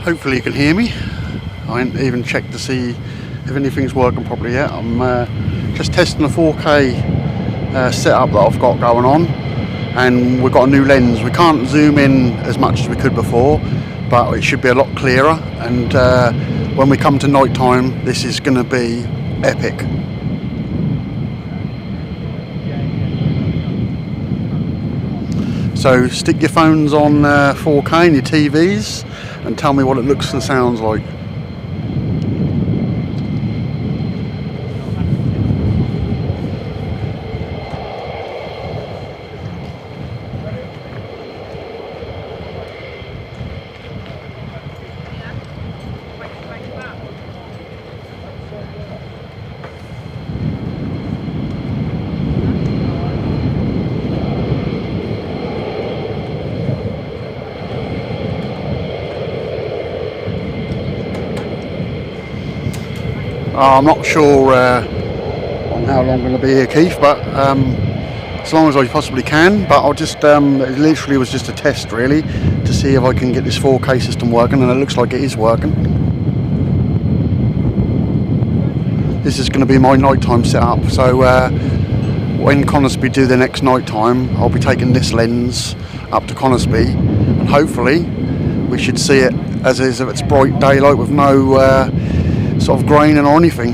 Hopefully you can hear me. I ain't even checked to see if anything's working properly yet. I'm just testing the 4K setup that I've got going on, and we've got a new lens. We can't zoom in as much as we could before, but it should be a lot clearer, and when we come to night time this is going to be epic. So stick your phones on 4K and your TVs and tell me what it looks and sounds like. I'm not sure on how long I'm going to be here, Keith, but as long as I possibly can. But I'll just, it literally was just a test really, to see if I can get this 4K system working, and it looks like it is working. This is going to be my nighttime setup, so when Conisbee do their next nighttime, I'll be taking this lens up to Conisbee, and hopefully we should see it as is if it's bright daylight with no sort of graining or anything.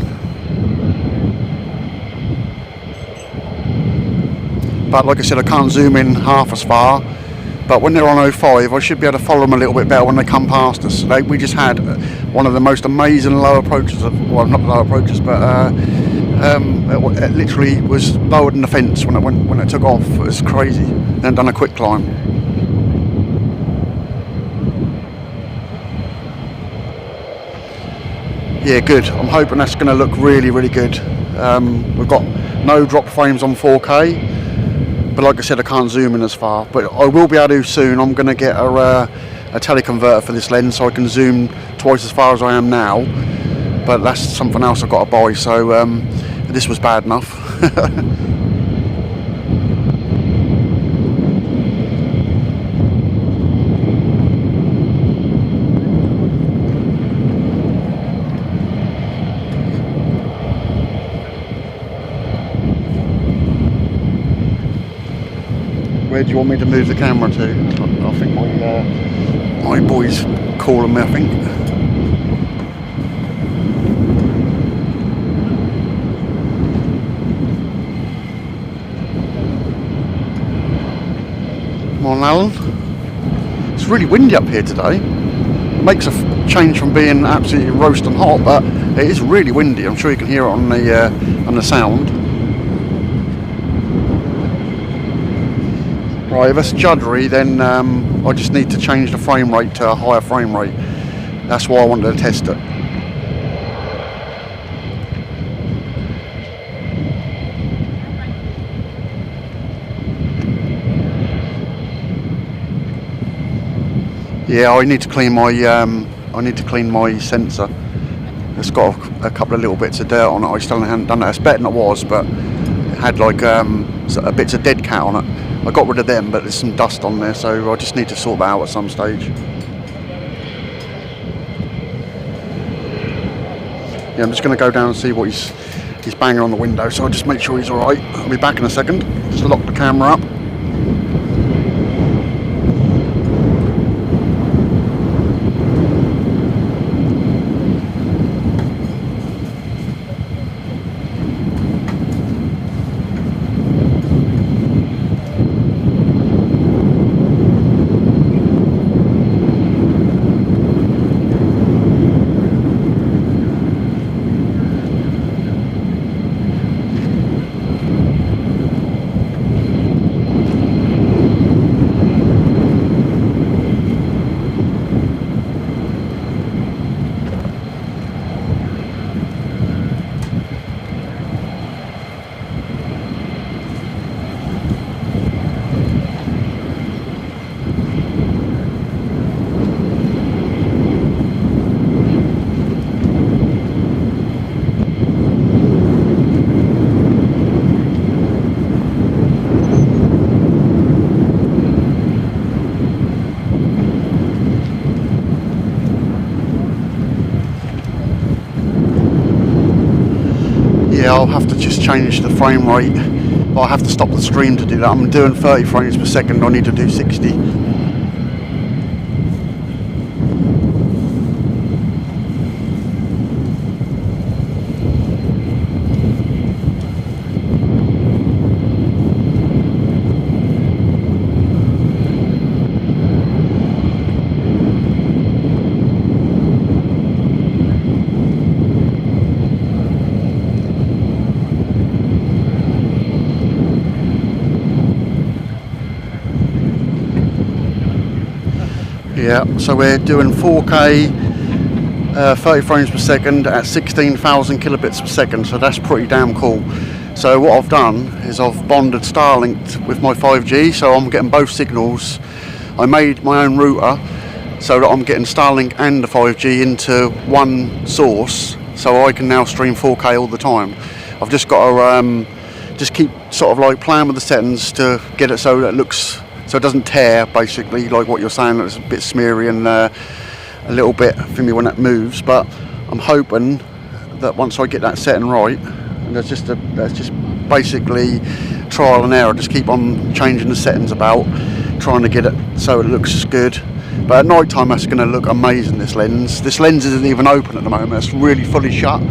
But like I said, I can't zoom in half as far, but when they're on 05 I should be able to follow them a little bit better when they come past us. We just had one of the most amazing low approaches of, well, not low approaches, but it literally was lower than the fence when it took off. It was crazy. Then done a quick climb. Yeah, good. I'm hoping that's going to look really, really good. We've got no drop frames on 4K, but like I said, I can't zoom in as far. But I will be able to soon. I'm going to get a teleconverter for this lens so I can zoom twice as far as I am now. But that's something else I've got to buy. So this was bad enough. Where do you want me to move the camera to? I think my boy's calling me, I think. Come on, Alan. It's really windy up here today. It makes a change from being absolutely roasting hot, but it is really windy. I'm sure you can hear it on the sound. Right, if it's juddery, then I just need to change the frame rate to a higher frame rate. That's why I wanted to test it. Yeah, I need to clean my sensor. It's got a couple of little bits of dirt on it. I still haven't done that. It's better than it was, but it had like bits of dead cat on it. I got rid of them, but there's some dust on there, so I just need to sort that out at some stage. Yeah, I'm just going to go down and see what he's banging on the window, so I'll just make sure he's alright. I'll be back in a second. Just lock the camera up. yeah, I'll have to just change the frame rate, but I'll have to stop the stream to do that. I'm doing 30 frames per second, I need to do 60. Yeah, so we're doing 4K 30 frames per second at 16,000 kilobits per second, so that's pretty damn cool. So what I've done is I've bonded Starlinked with my 5G, so I'm getting both signals. I made my own router so that I'm getting Starlink and the 5G into one source, so I can now stream 4K all the time. I've just got to just keep sort of like playing with the settings to get it so that it looks, so it doesn't tear, basically, like what you're saying, that it's a bit smeary and a little bit for me when it moves. But I'm hoping that once I get that setting right, and that's just basically trial and error, just keep on changing the settings about, trying to get it so it looks good. But at night time, that's going to look amazing. This lens isn't even open at the moment, it's really fully shut.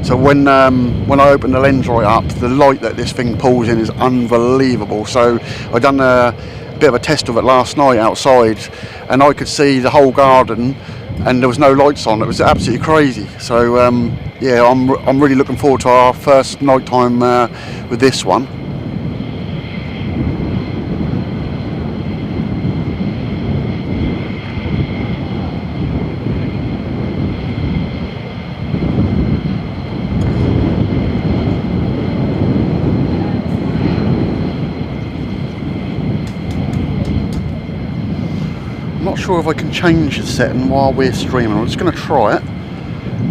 So when I open the lens right up, the light that this thing pulls in is unbelievable. So I done a bit of a test of it last night outside, and I could see the whole garden and there was no lights on. It was absolutely crazy. So yeah, I'm really looking forward to our first nighttime with this one. I'm not sure if I can change the setting while we're streaming. I'm just going to try it.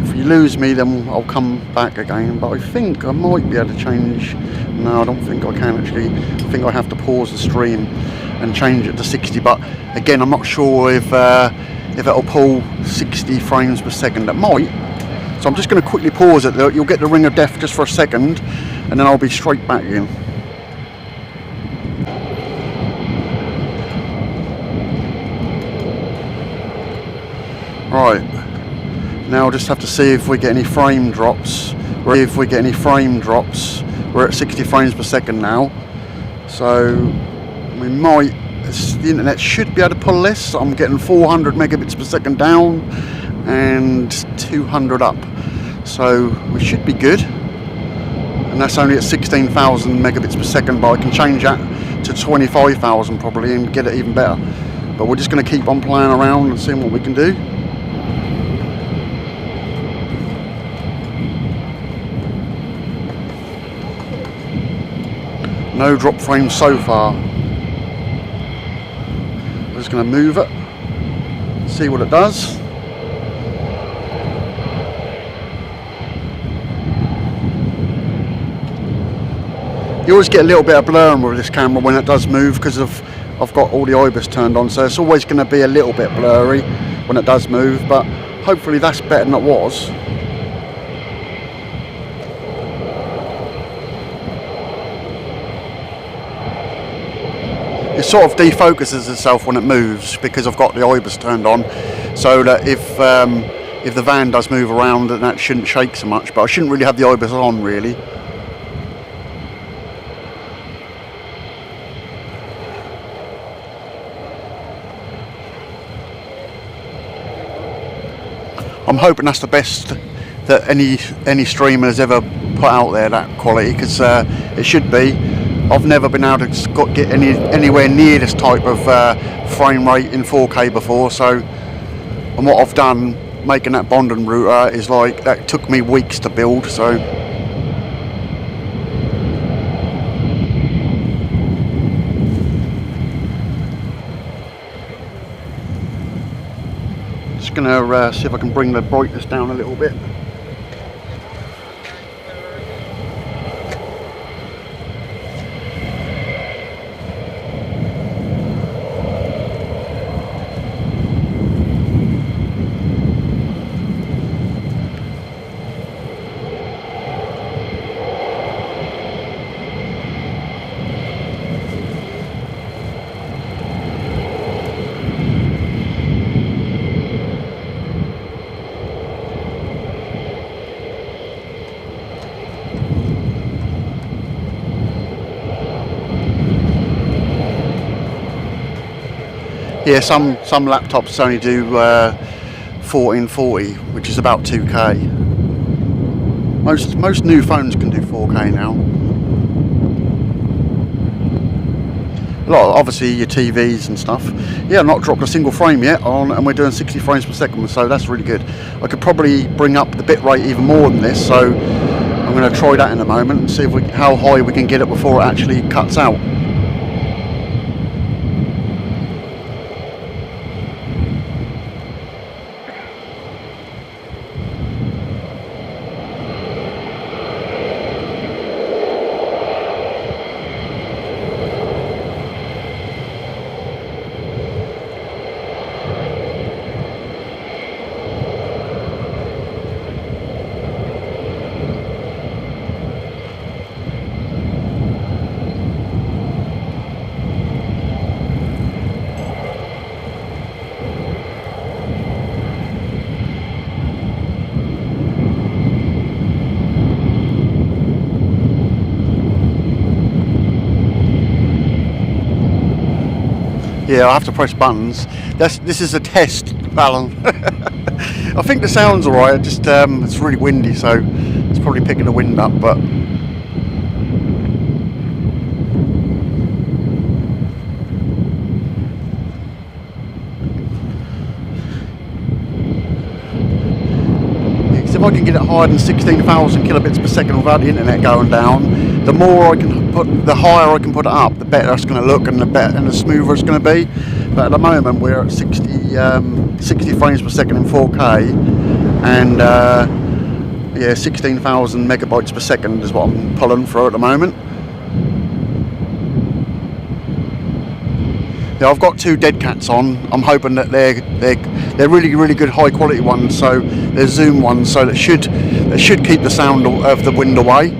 If you lose me, then I'll come back again, but I think I might be able to change. No, I don't think I can actually. I think I have to pause the stream and change it to 60, but again, I'm not sure if it'll pull 60 frames per second. It might. So I'm just going to quickly pause it. You'll get the ring of death just for a second, and then I'll be straight back in. Right, now I'll just have to see if we get any frame drops. We're at 60 frames per second now, so we might, the internet should be able to pull this. I'm getting 400 megabits per second down and 200 up, so we should be good. And that's only at 16,000 megabits per second, but I can change that to 25,000 probably and get it even better. But we're just going to keep on playing around and seeing what we can do. No drop frames so far. I'm just going to move it, see what it does. You always get a little bit of blurring with this camera when it does move because I've got all the IBIS turned on, so it's always going to be a little bit blurry when it does move, but hopefully that's better than it was. It sort of defocuses itself when it moves because I've got the IBIS turned on, so that if the van does move around, then that shouldn't shake so much, but I shouldn't really have the IBIS on really. I'm hoping that's the best that any streamer has ever put out there, that quality, because it should be. I've never been able to get anywhere near this type of frame rate in 4K before. So, and what I've done making that bonding router is like, that took me weeks to build. So just gonna see if I can bring the brightness down a little bit. Yeah, some laptops only do 1440, which is about 2K. Most new phones can do 4K now. A lot, obviously, your TVs and stuff. Yeah, not dropped a single frame yet and we're doing 60 frames per second, so that's really good. I could probably bring up the bitrate even more than this, so I'm going to try that in a moment and see how high we can get it before it actually cuts out. Yeah, I have to press buttons. This is a test, Alan. I think the sound's alright, just it's really windy, so it's probably picking the wind up, but if I can get it higher than 16,000 kilobits per second without the internet going down, the more I can the higher I can put it up, the better it's going to look and the smoother it's going to be. But at the moment we're at 60 frames per second in 4K, and yeah, 16,000 megabytes per second is what I'm pulling through at the moment. Yeah, I've got 2 dead cats on. I'm hoping that they're really good high quality ones, so they're zoom ones, so that should keep the sound of the wind away.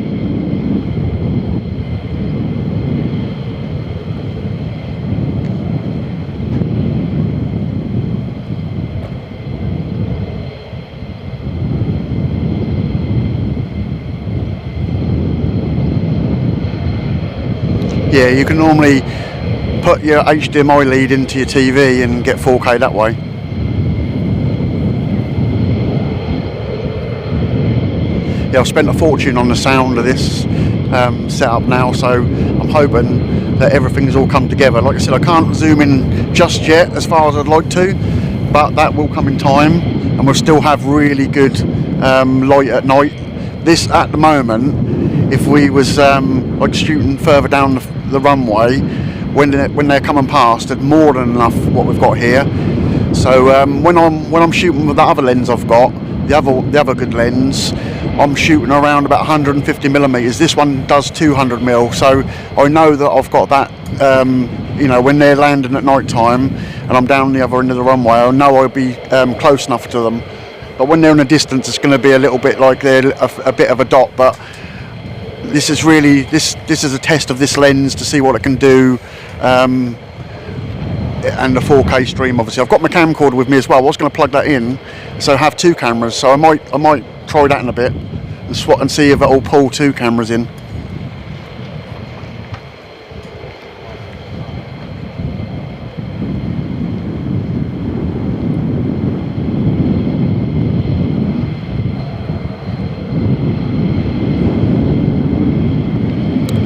Yeah, you can normally put your HDMI lead into your TV and get 4K that way. Yeah, I've spent a fortune on the sound of this setup now, so I'm hoping that everything's all come together. Like I said, I can't zoom in just yet as far as I'd like to, but that will come in time, and we'll still have really good light at night. This at the moment, if we was like shooting further down the runway, when they're coming past, it's more than enough what we've got here. So when I'm shooting with the other lens I've got, the other good lens, I'm shooting around about 150 millimeters. This one does 200 mil, so I know that I've got that. You know, when they're landing at night time and I'm down the other end of the runway, I know I'll be close enough to them. But when they're in a distance, it's going to be a little bit like they're a bit of a dot. But this is really this is a test of this lens to see what it can do, and the 4K stream. Obviously, I've got my camcorder with me as well. I was going to plug that in, so I have 2 cameras. So I might try that in a bit and see if it'll pull 2 cameras in.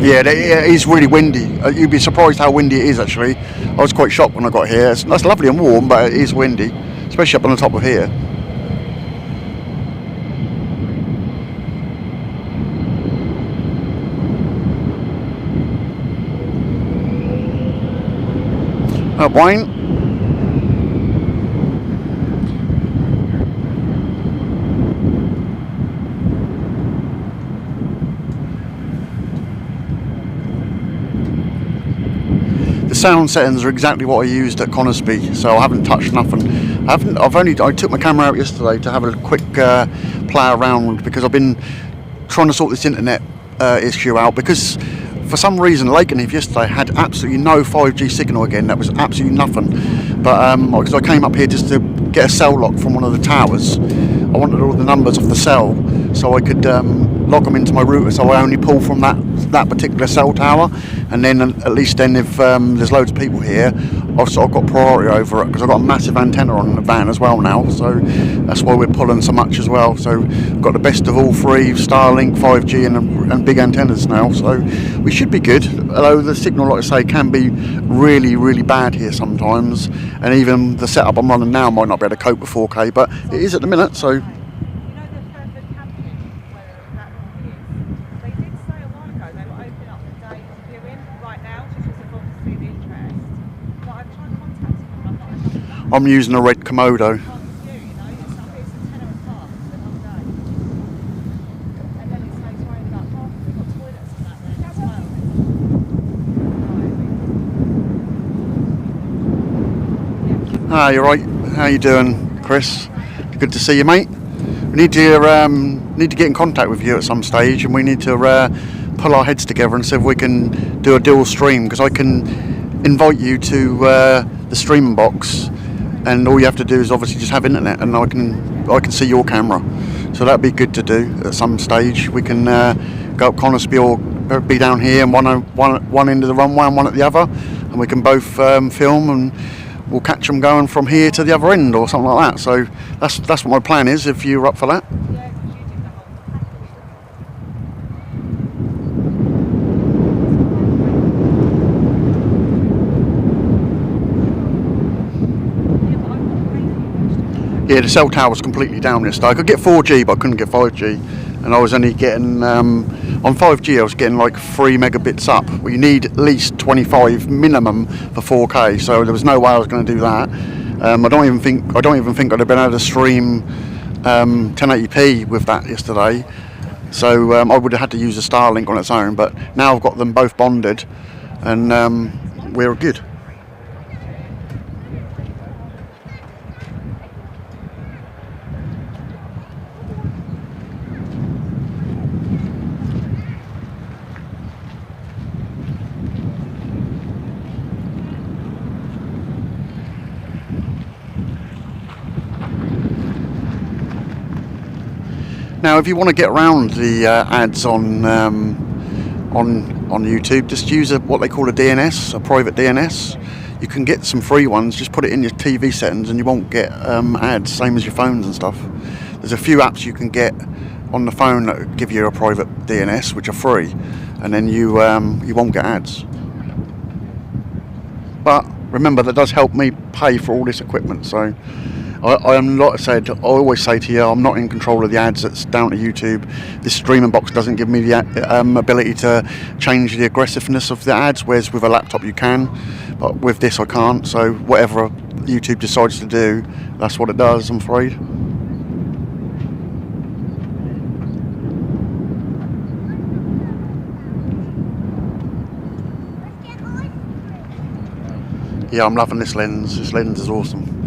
Yeah, it is really windy. You'd be surprised how windy it is, actually. I was quite shocked when I got here. It's lovely and warm, but it is windy, especially up on the top of here. Wayne. The sound settings are exactly what I used at Conisby, so I haven't touched nothing. I took my camera out yesterday to have a quick play around, because I've been trying to sort this internet issue out, because for some reason Lakenheath yesterday had absolutely no 5G signal again. That was absolutely nothing. But because I came up here just to get a cell lock from one of the towers, I wanted all the numbers off the cell so I could log them into my router, so I only pull from that particular cell tower. and then at least then if there's loads of people here, I've sort of got priority over it, because I've got a massive antenna on the van as well now, so that's why we're pulling so much as well. So we've got the best of all three, Starlink, 5G and big antennas now, so we should be good, although the signal, like I say, can be really, really bad here sometimes, and even the setup I'm running now might not be able to cope with 4K, but it is at the minute, so. I'm using a red Komodo. Ah, you're right. How you doing, Chris? Good to see you, mate. We need to get in contact with you at some stage, and we need to pull our heads together and see if we can do a dual stream, because I can invite you to the streaming box, and all you have to do is obviously just have internet, and I can see your camera. So that'd be good to do at some stage. We can go up Conisby or be down here, and one end of the runway and one at the other, and we can both film, and we'll catch them going from here to the other end or something like that. So that's what my plan is, if you're up for that. Yeah, the cell tower was completely down yesterday. I could get 4G, but I couldn't get 5G. And I was only getting, on 5G, I was getting like 3 megabits up. Well, you need at least 25 minimum for 4K, so there was no way I was going to do that. I don't even think I'd have been able to stream 1080p with that yesterday. So I would have had to use a Starlink on its own. But now I've got them both bonded, and we're good. Now, if you want to get around the ads on YouTube, just use what they call a DNS, a private DNS. You can get some free ones. Just put it in your TV settings, and you won't get ads, same as your phones and stuff. There's a few apps you can get on the phone that give you a private DNS, which are free, and then you won't get ads. But remember, that does help me pay for all this equipment. So I am, like I said, I always say to you, I'm not in control of the ads. That's down to YouTube. This streaming box doesn't give me the ability to change the aggressiveness of the ads, whereas with a laptop you can, but with this I can't. So whatever YouTube decides to do, that's what it does, I'm afraid. Yeah, I'm loving this lens. This lens is awesome.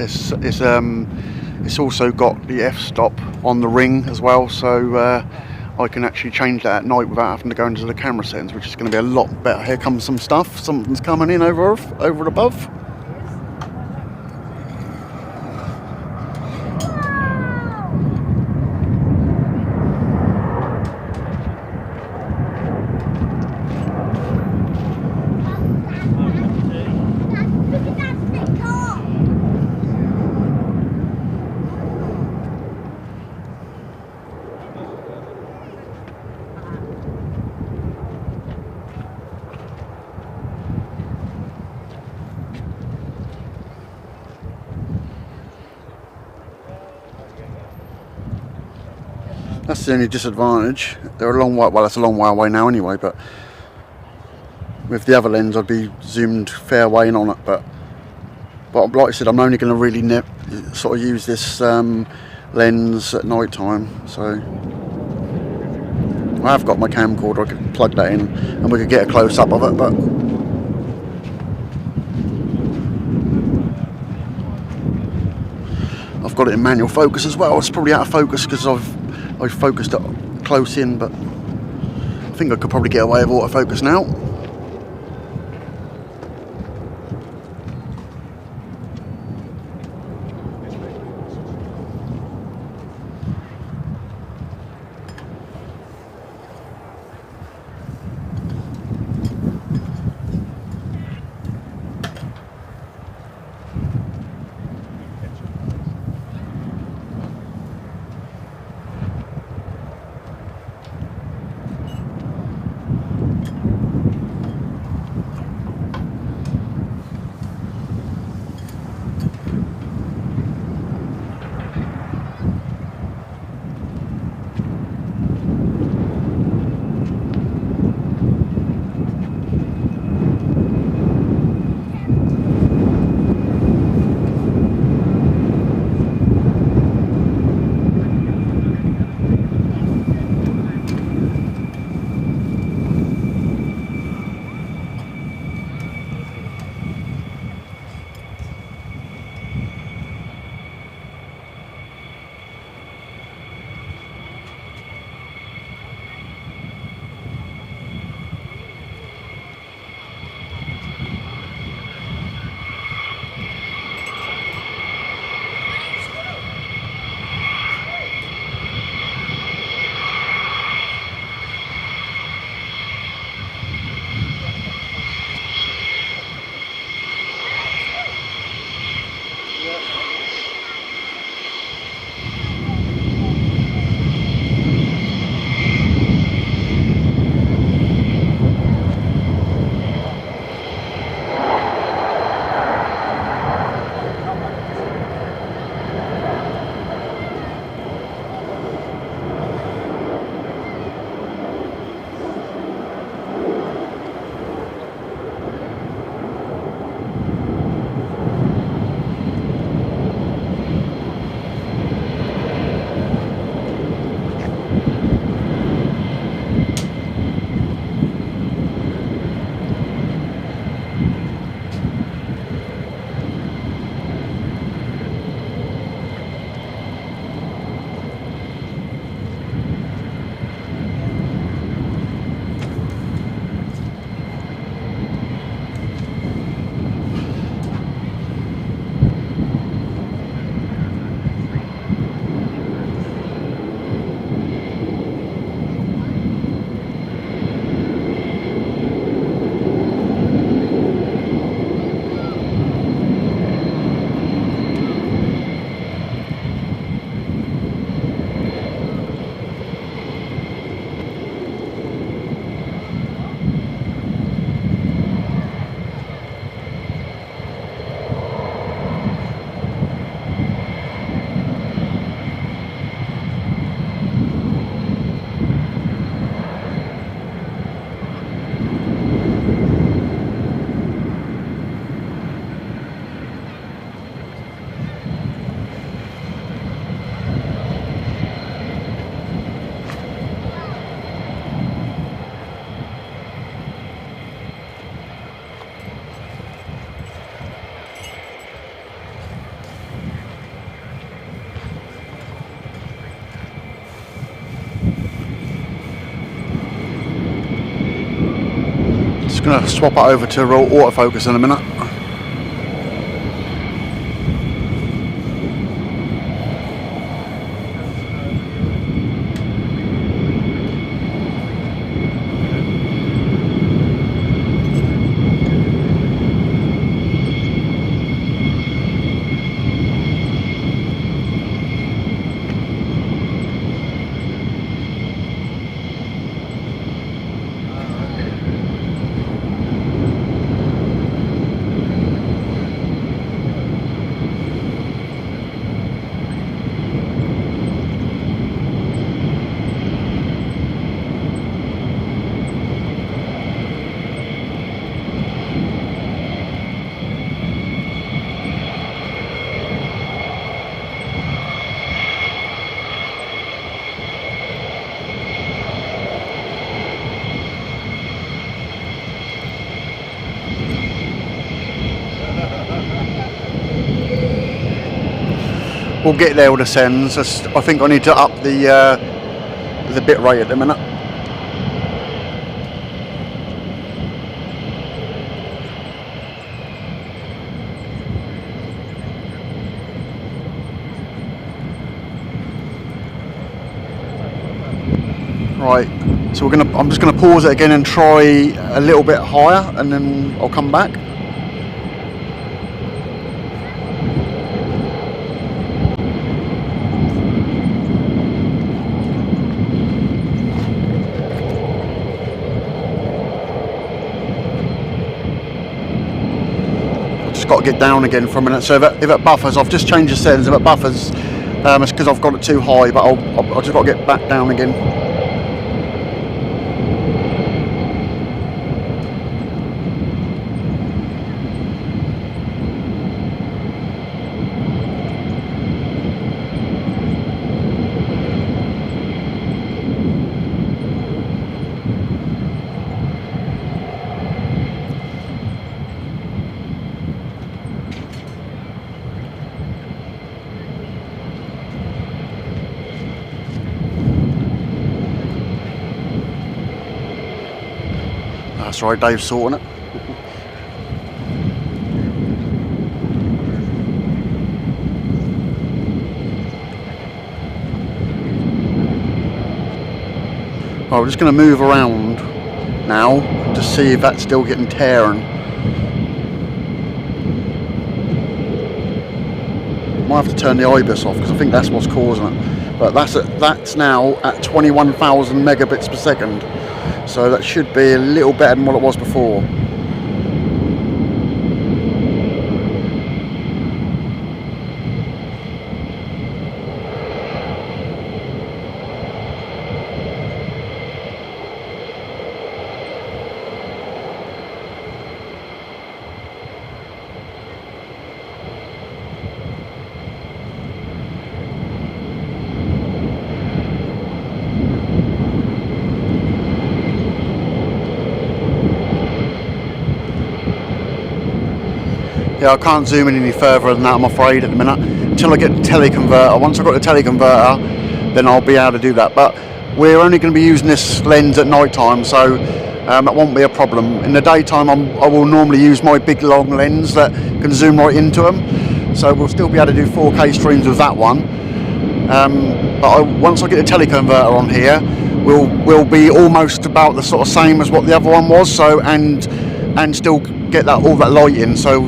It's also got the f-stop on the ring as well, so I can actually change that at night without having to go into the camera settings, which is going to be a lot better. Here comes some stuff. Something's coming in over and above. That's the only disadvantage. They're a long way, well, that's a long way away now anyway, but with the other lens I'd be zoomed fair way in on it, but like I said, I'm only going to really sort of use this lens at night time. So I have got my camcorder, I could plug that in and we could get a close up of it, but I've got it in manual focus as well. It's probably out of focus because I've focused it close in, but I think I could probably get away with autofocus now. just going to swap it over to autofocus in a minute. We'll get there with the sends. I think I need to up the bit rate at the minute. Right, so I'm just gonna pause it again and try a little bit higher, and then I'll come back. Got to get down again for a minute. So if it buffers, I've just changed the settings. If it buffers, it's because I've got it too high, but I'll just got to get back down again. That's right, Dave's sorting it. Right, we're just going to move around now to see if that's still getting tearing. Might have to turn the IBIS off because I think that's what's causing it. But that's now at 21,000 megabits per second. So that should be a little better than what it was before. Yeah, I can't zoom in any further than that, I'm afraid, at the minute, until I get the teleconverter. Once I've got the teleconverter, then I'll be able to do that. But we're only going to be using this lens at night time, so that won't be a problem. In the daytime, I will normally use my big long lens that can zoom right into them, so we'll still be able to do 4K streams with that one. But once I get the teleconverter on here, we'll be almost about the sort of same as what the other one was. So and still get all that light in. So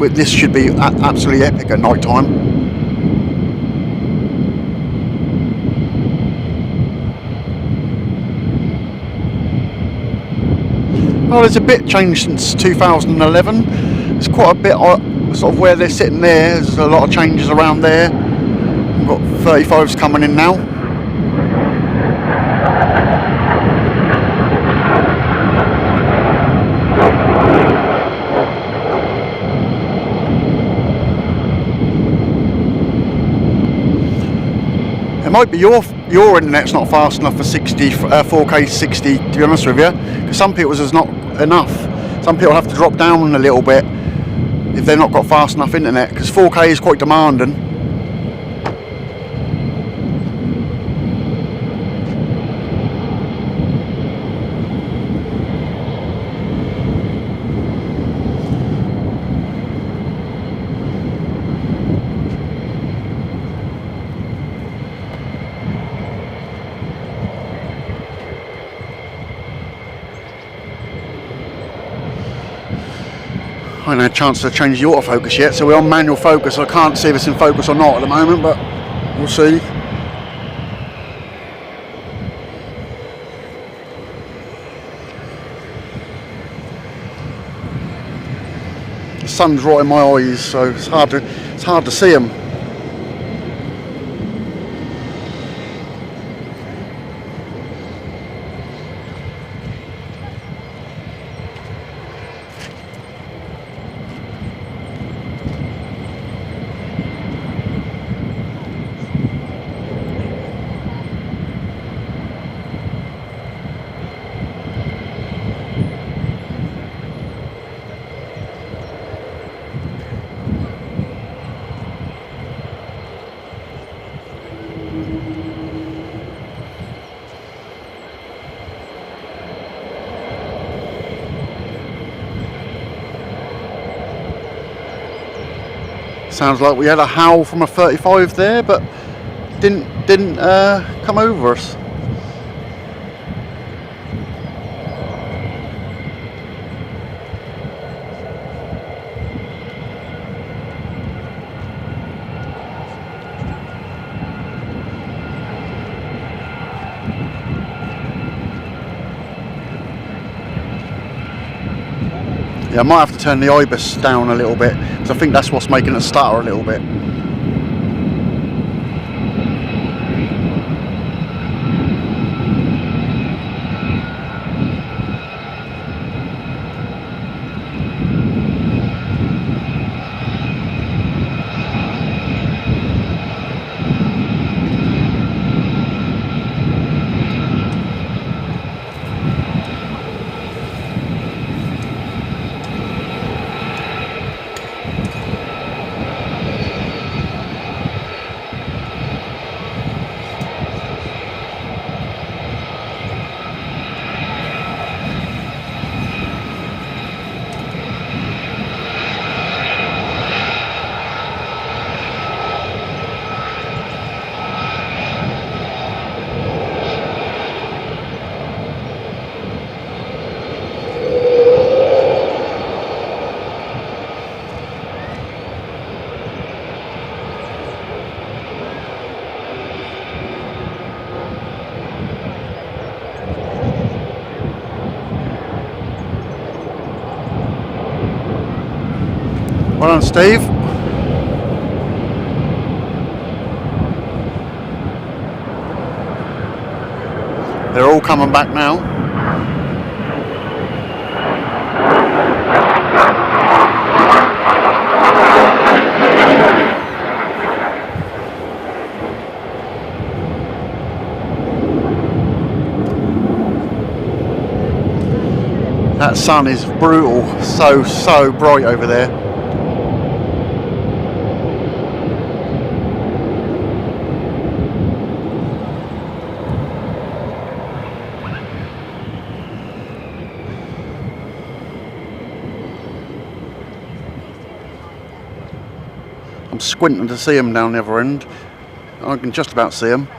this should be absolutely epic at night time. Well, there's a bit changed since 2011. There's quite a bit sort of where they're sitting there. There's a lot of changes around there. We've got 35s coming in now. It might be your internet's not fast enough for 4K 60, to be honest with you, because some people's is not enough. Some people have to drop down a little bit if they've not got fast enough internet, because 4K is quite demanding. haven't had a chance to change the autofocus yet, so we're on manual focus. I can't see if it's in focus or not at the moment, but we'll see. The sun's right in my eyes, so it's hard to see them. Sounds like we had a howl from a 35 there, but didn't come over us. Yeah, I might have to turn the IBIS down a little bit, because I think that's what's making it stutter a little bit. Well done, Steve. They're all coming back now. That sun is brutal, so bright over there. I'm squinting to see them down the other end. I can just about see them.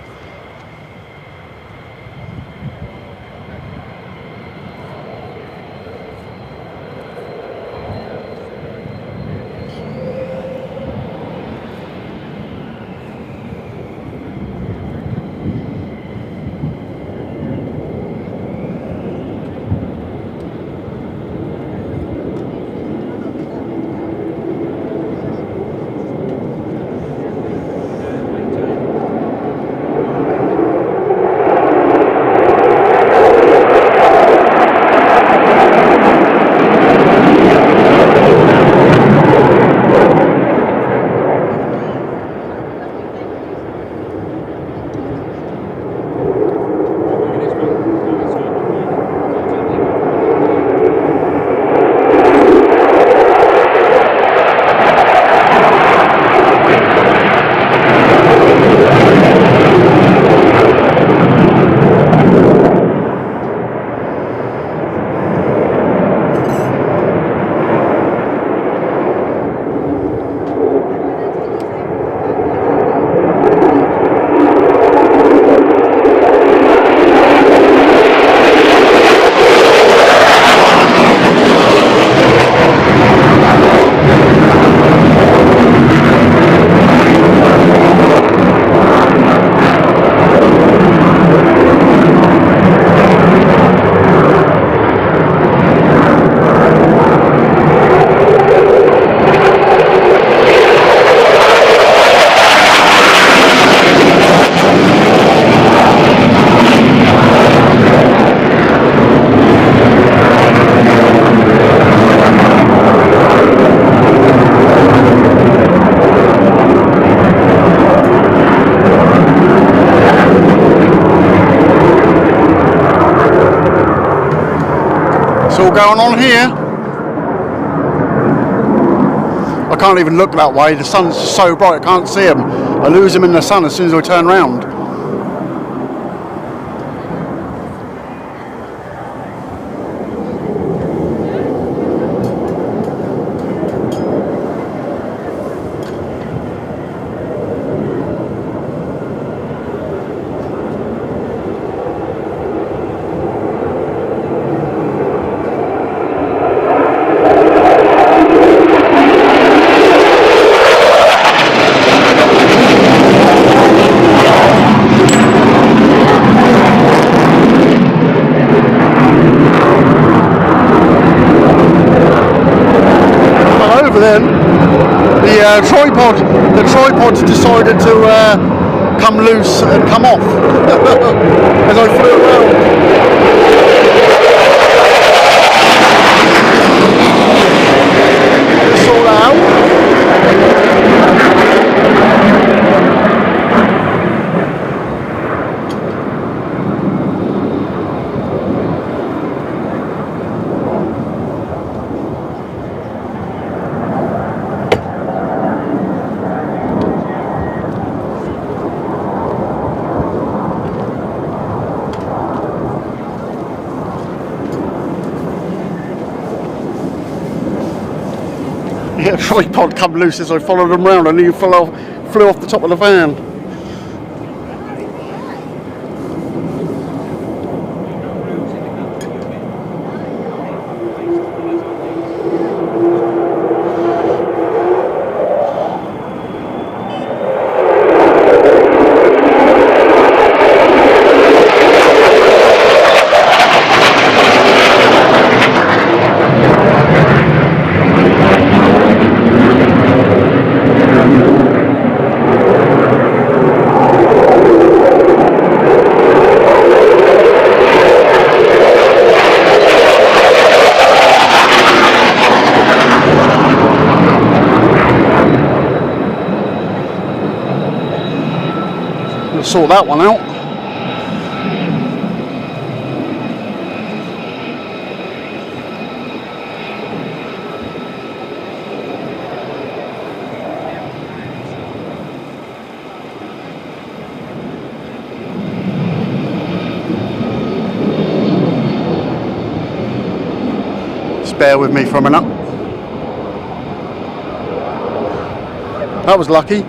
all going on here. I can't even look that way, the sun's so bright I can't see him. I lose him in the sun as soon as I turn round. Then the tripod's decided to come loose and come off as I flew around. Sort that out. Yeah, tripod come loose as I followed them round. I nearly flew off the top of the van. Sort that one out. Just bear with me for a minute. That was lucky.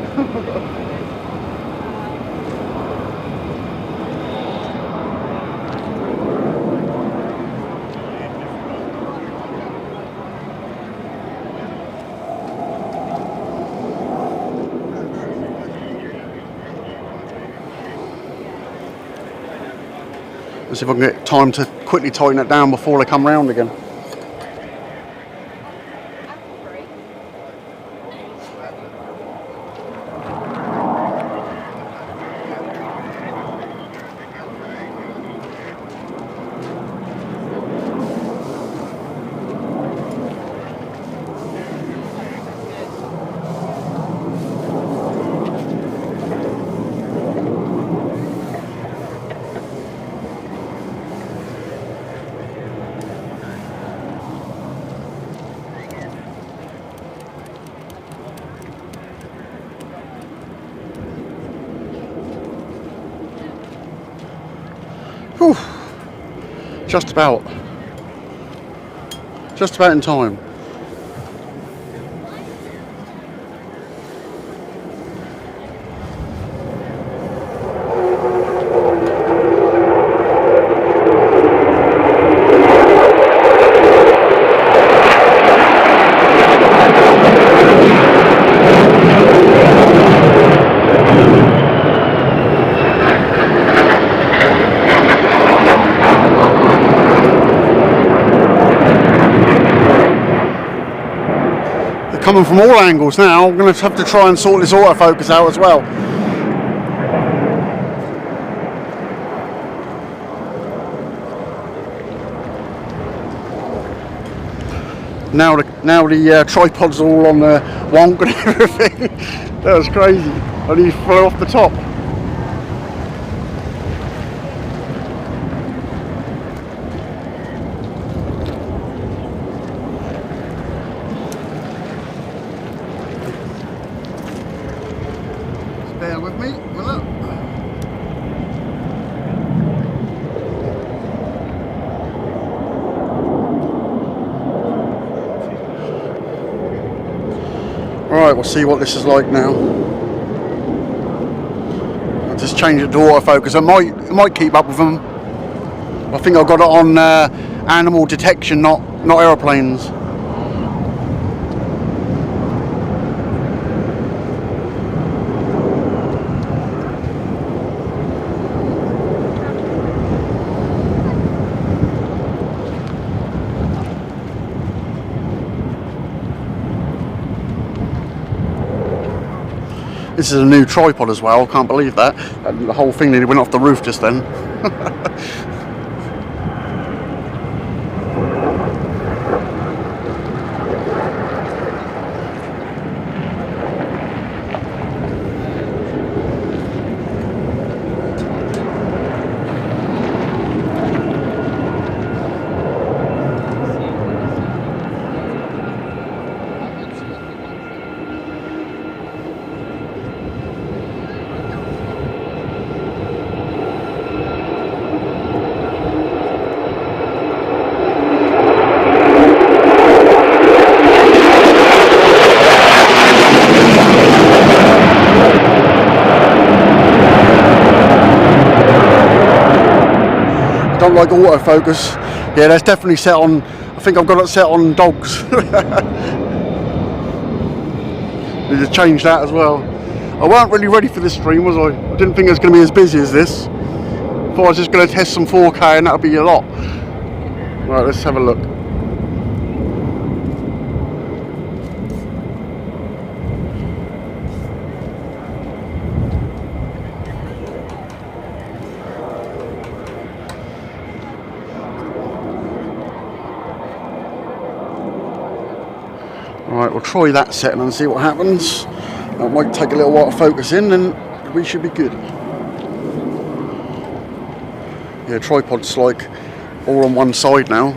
Let's see if I can get time to quickly tighten it down before they come round again. Whew. Just about in time. Coming from all angles now. I'm going to have to try and sort this autofocus out as well. Now the tripod's all on the wonk and everything. That was crazy. I nearly flew off the top. Right, we'll see what this is like now. I'll just change it to autofocus. It might keep up with them. I think I've got it on animal detection, not aeroplanes. This is a new tripod as well, can't believe that. The whole thing nearly went off the roof just then. Don't like autofocus. Yeah, that's definitely set on. I think I've got it set on dogs. Need to change that as well. I weren't really ready for this stream, was I? I didn't think it was going to be as busy as this. Thought I was just going to test some 4K and that'll be a lot. Right, let's have a look. Right, we'll try that setting and see what happens. It might take a little while to focus in and we should be good. Yeah, tripod's like all on one side now.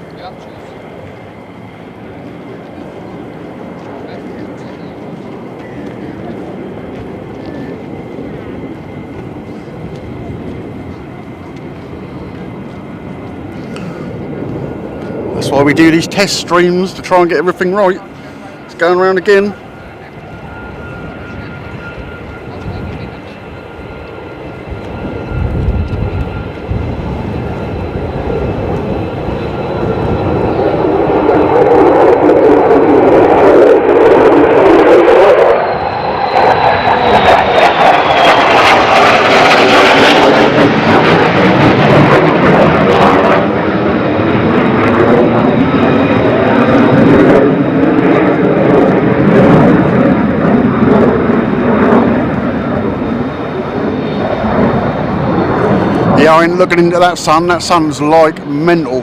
That's why we do these test streams, to try and get everything right. It's going around again. Yeah, I mean, looking into that sun's like mental.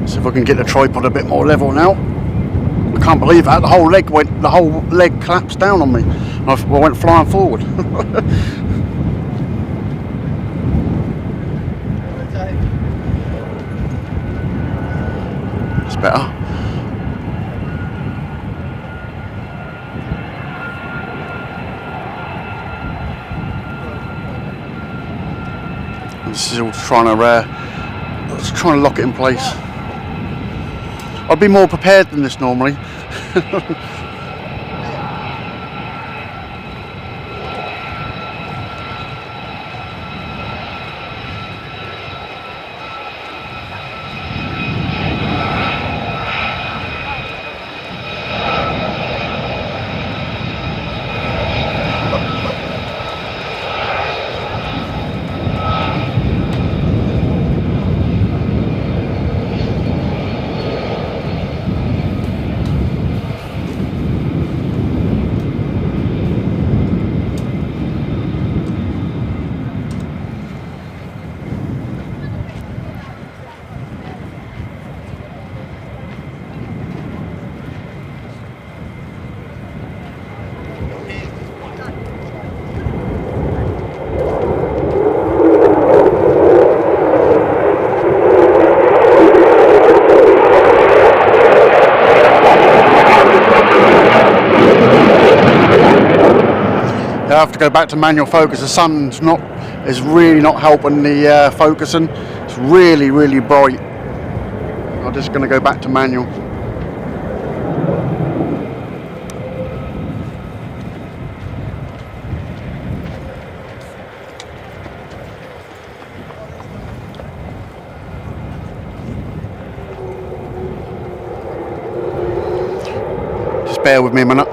See if I can get the tripod a bit more level now. I can't believe that, the whole leg collapsed down on me. I went flying forward. Better. This is all trying to lock it in place. I'd be more prepared than this normally. I have to go back to manual focus. The sun's is really not helping the focusing. It's really, really bright. I'm just going to go back to manual. Just bear with me a minute.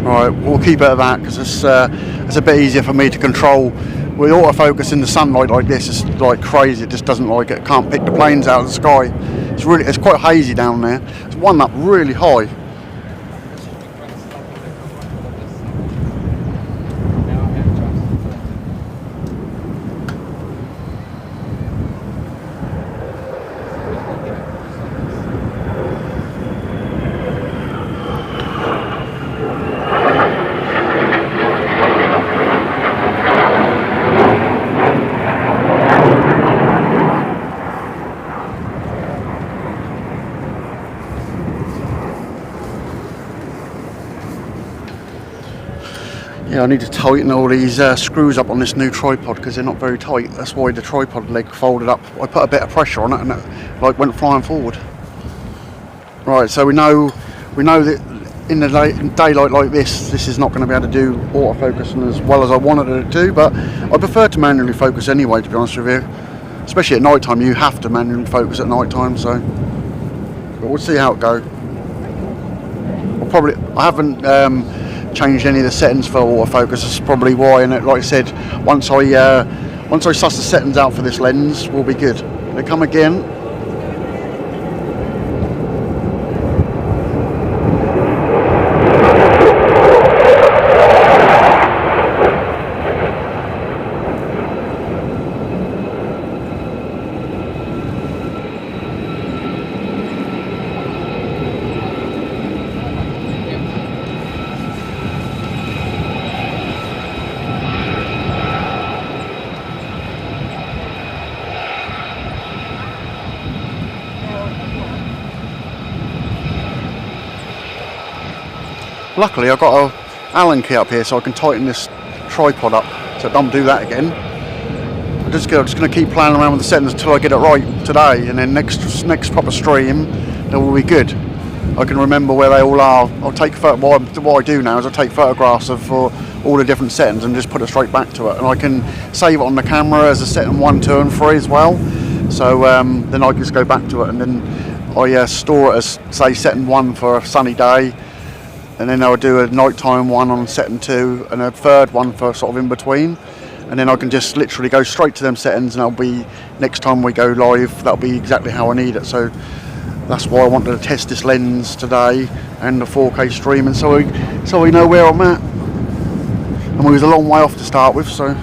Right, we'll keep it at that because it's a bit easier for me to control. With autofocus in the sunlight like this, it's like crazy. It just doesn't like it. Can't pick the planes out of the sky. It's quite hazy down there. It's one up really high. Yeah, I need to tighten all these screws up on this new tripod because they're not very tight. That's why the tripod leg folded up. I put a bit of pressure on it and it like went flying forward. Right, so we know that in daylight like this is not going to be able to do autofocusing as well as I wanted it to do, but I prefer to manually focus anyway, to be honest with you. Especially at night time, you have to manually focus at night time, so but we'll see how it goes. I haven't changed any of the settings for autofocus. That's probably why, and like I said, once I suss the settings out for this lens, we'll be good. They come again. Luckily I've got a Allen key up here so I can tighten this tripod up so I don't do that again. I'm just going to keep playing around with the settings until I get it right today, and then next proper stream they will be good. I can remember where they all are. I'll take what I do now is I take photographs of all the different settings and just put it straight back to it, and I can save it on the camera as a setting 1, 2 and 3 as well, so then I can just go back to it, and then I store it as, say, setting 1 for a sunny day, and then I'll do a nighttime one on setting 2 and a third one for sort of in between, and then I can just literally go straight to them settings, and I'll be, next time we go live, that'll be exactly how I need it. So that's why I wanted to test this lens today and the 4K streaming, so we know where I'm at. And we was a long way off to start with, so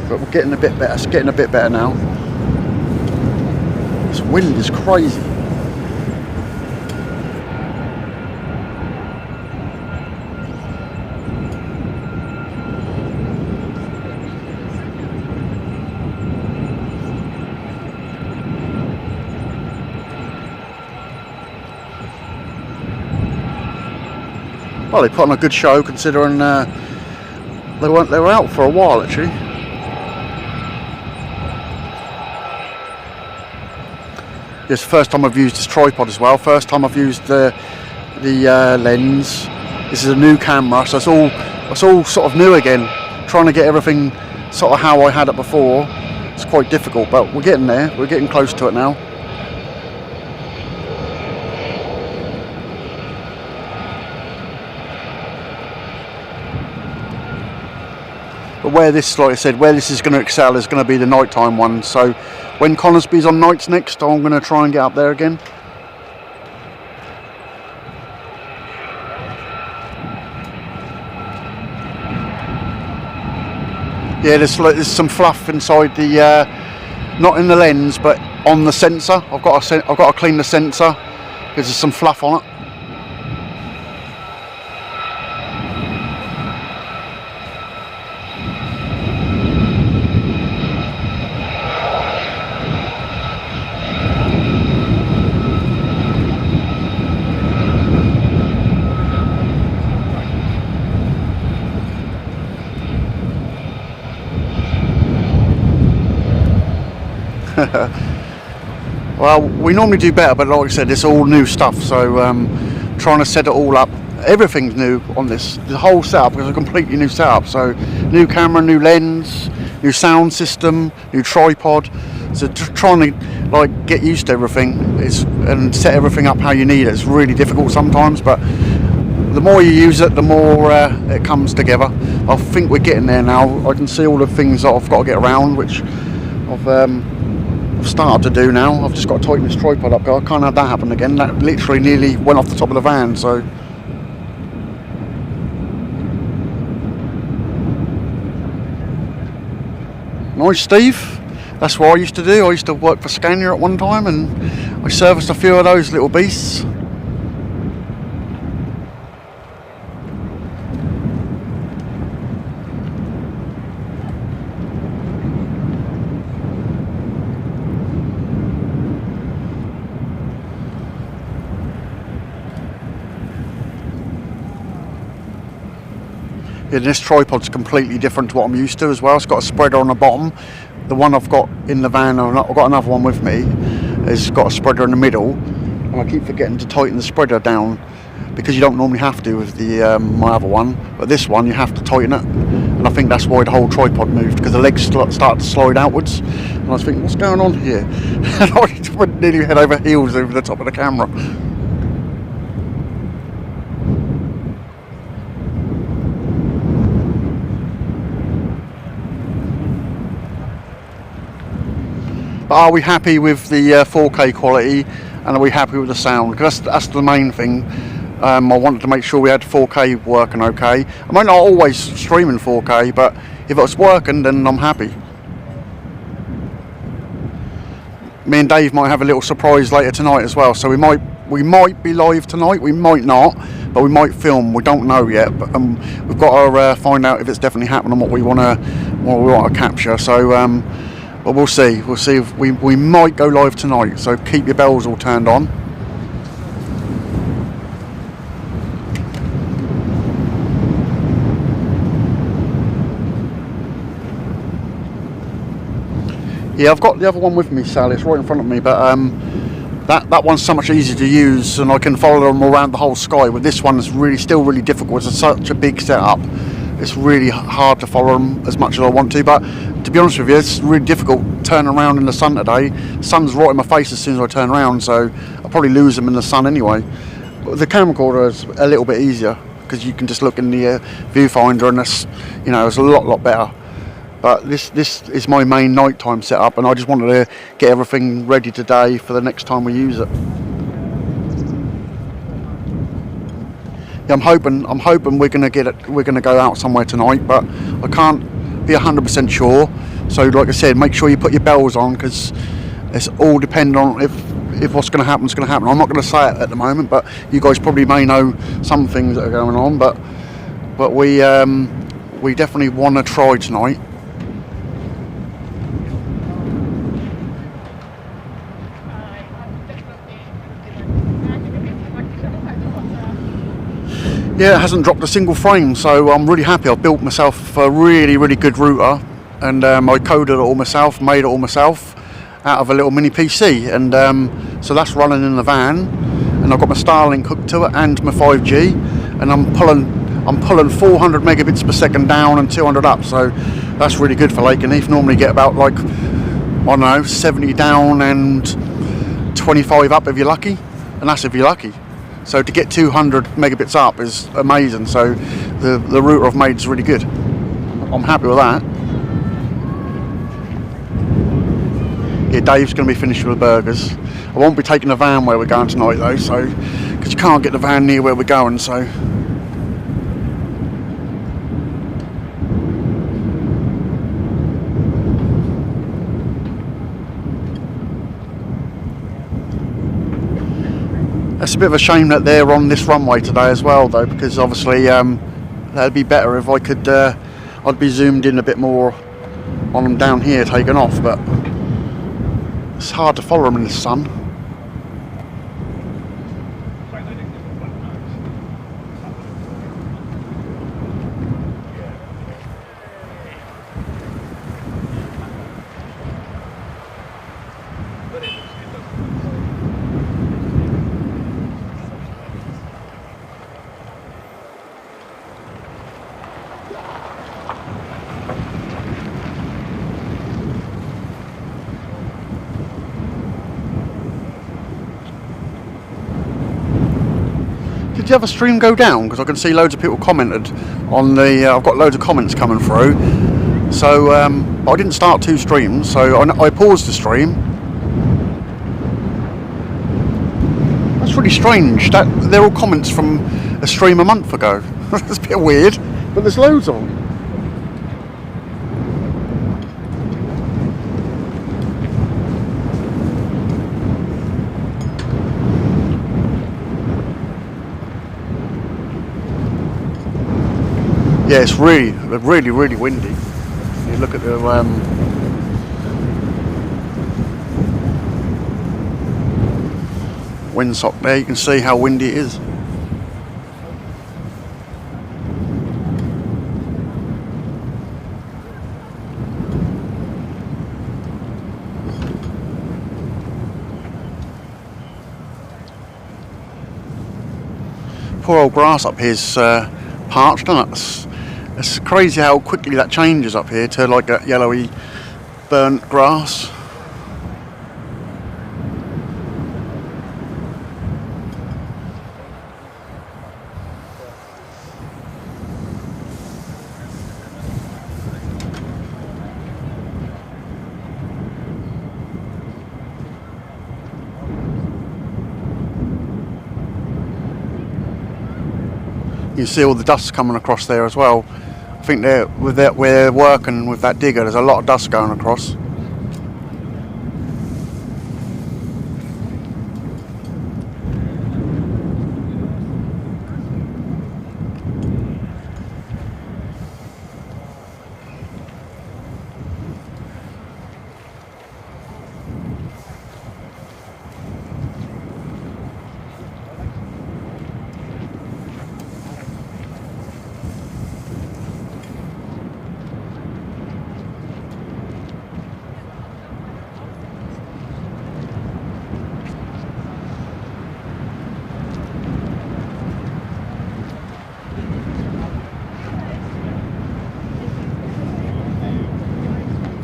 but we're getting a bit better. It's getting a bit better now. This wind is crazy. Well, they put on a good show considering they were out for a while actually. This is the first time I've used this tripod as well. First time I've used the lens. This is a new camera, so it's all sort of new again. Trying to get everything sort of how I had it before. It's quite difficult, but we're getting there. We're getting close to it now. But where this, like I said, where this is going to excel is going to be the nighttime one. So when Conisbee's on nights next, I'm going to try and get up there again. Yeah, there's some fluff inside the, not in the lens, but on the sensor. I've got to clean the sensor Gives us some fluff on it. Well, we normally do better, but like I said, it's all new stuff, so trying to set it all up, everything's new on this. The whole setup is a completely new setup, so new camera, new lens, new sound system, new tripod, so trying to like get used to everything and set everything up how you need it. It's really difficult sometimes, but the more you use it, the more it comes together. I think we're getting there now. I can see all the things that I've got to get around, which I've started to do now. I've just got to tighten this tripod up. I can't have that happen again. That literally nearly went off the top of the van. So nice, Steve. That's what I used to do. I used to work for Scania at one time, and I serviced a few of those little beasts. Yeah, this tripod's completely different to what I'm used to as well. It's got a spreader on the bottom. The one I've got in the van, I've got another one with me, has got a spreader in the middle, and I keep forgetting to tighten the spreader down because you don't normally have to with the my other one, but this one you have to tighten it, and I think that's why the whole tripod moved, because the legs start to slide outwards, and I was thinking, what's going on here? And I went nearly head over heels over the top of the camera. Are we happy with the 4K quality, and are we happy with the sound? Because that's the main thing. I wanted to make sure we had 4K working okay. I might not always stream in 4K, but if it's working, then I'm happy. Me and Dave might have a little surprise later tonight as well, so we might be live tonight, we might not, but we might film. We don't know yet, but we've got to find out if it's definitely happening, what we want to capture. So. But we'll see. We'll see if we might go live tonight. So keep your bells all turned on. Yeah, I've got the other one with me, Sally. It's right in front of me. But that one's so much easier to use, and I can follow them around the whole sky. With this one, it's still really difficult. It's such a big setup. It's really hard to follow them as much as I want to, but to be honest with you, it's really difficult turning around in the sun today. The sun's right in my face as soon as I turn around, so I'll probably lose them in the sun anyway. But the camcorder is a little bit easier because you can just look in the viewfinder, and it's a lot better. But this is my main nighttime setup, and I just wanted to get everything ready today for the next time we use it. Yeah, I'm hoping we're gonna get it. We're gonna go out somewhere tonight, but I can't be 100% sure. So, like I said, make sure you put your bells on, because it's all dependent on if what's going to happen is going to happen. I'm not going to say it at the moment, but you guys probably may know some things that are going on. But we definitely want to try tonight. Yeah, it hasn't dropped a single frame, so I'm really happy. I've built myself a really good router, and I coded it all myself, made it all myself out of a little mini PC, and so that's running in the van, and I've got my Starlink hooked to it and my 5G, and I'm pulling 400 megabits per second down and 200 up, so that's really good for Lakenheath. Normally get about, like, I don't know, 70 down and 25 up if you're lucky, and that's if you're lucky. So to get 200 megabits up is amazing. So the router I've made is really good. I'm happy with that. Yeah, Dave's going to be finished with the burgers. I won't be taking the van where we're going tonight though, so because you can't get the van near where we're going. So It's a bit of a shame that they're on this runway today as well, though, because obviously that'd be better if I could. I'd be zoomed in a bit more on them down here taking off, but it's hard to follow them in the sun. Did the other stream go down? Because I can see loads of people commented on the. I've got loads of comments coming through. So I didn't start 2 streams, so I paused the stream. That's really strange. That they're all comments from a stream a month ago. That's a bit weird, but there's loads of them. Yeah, it's really windy. You look at the windsock there, you can see how windy it is. Poor old grass up here's parched, isn't it? It's crazy how quickly that changes up here to like that yellowy burnt grass. You see all the dust coming across there as well. I think where they're working with that digger, there's a lot of dust going across.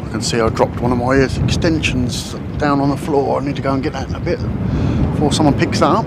I can see I dropped one of my extensions down on the floor. I need to go and get that in a bit before someone picks that up.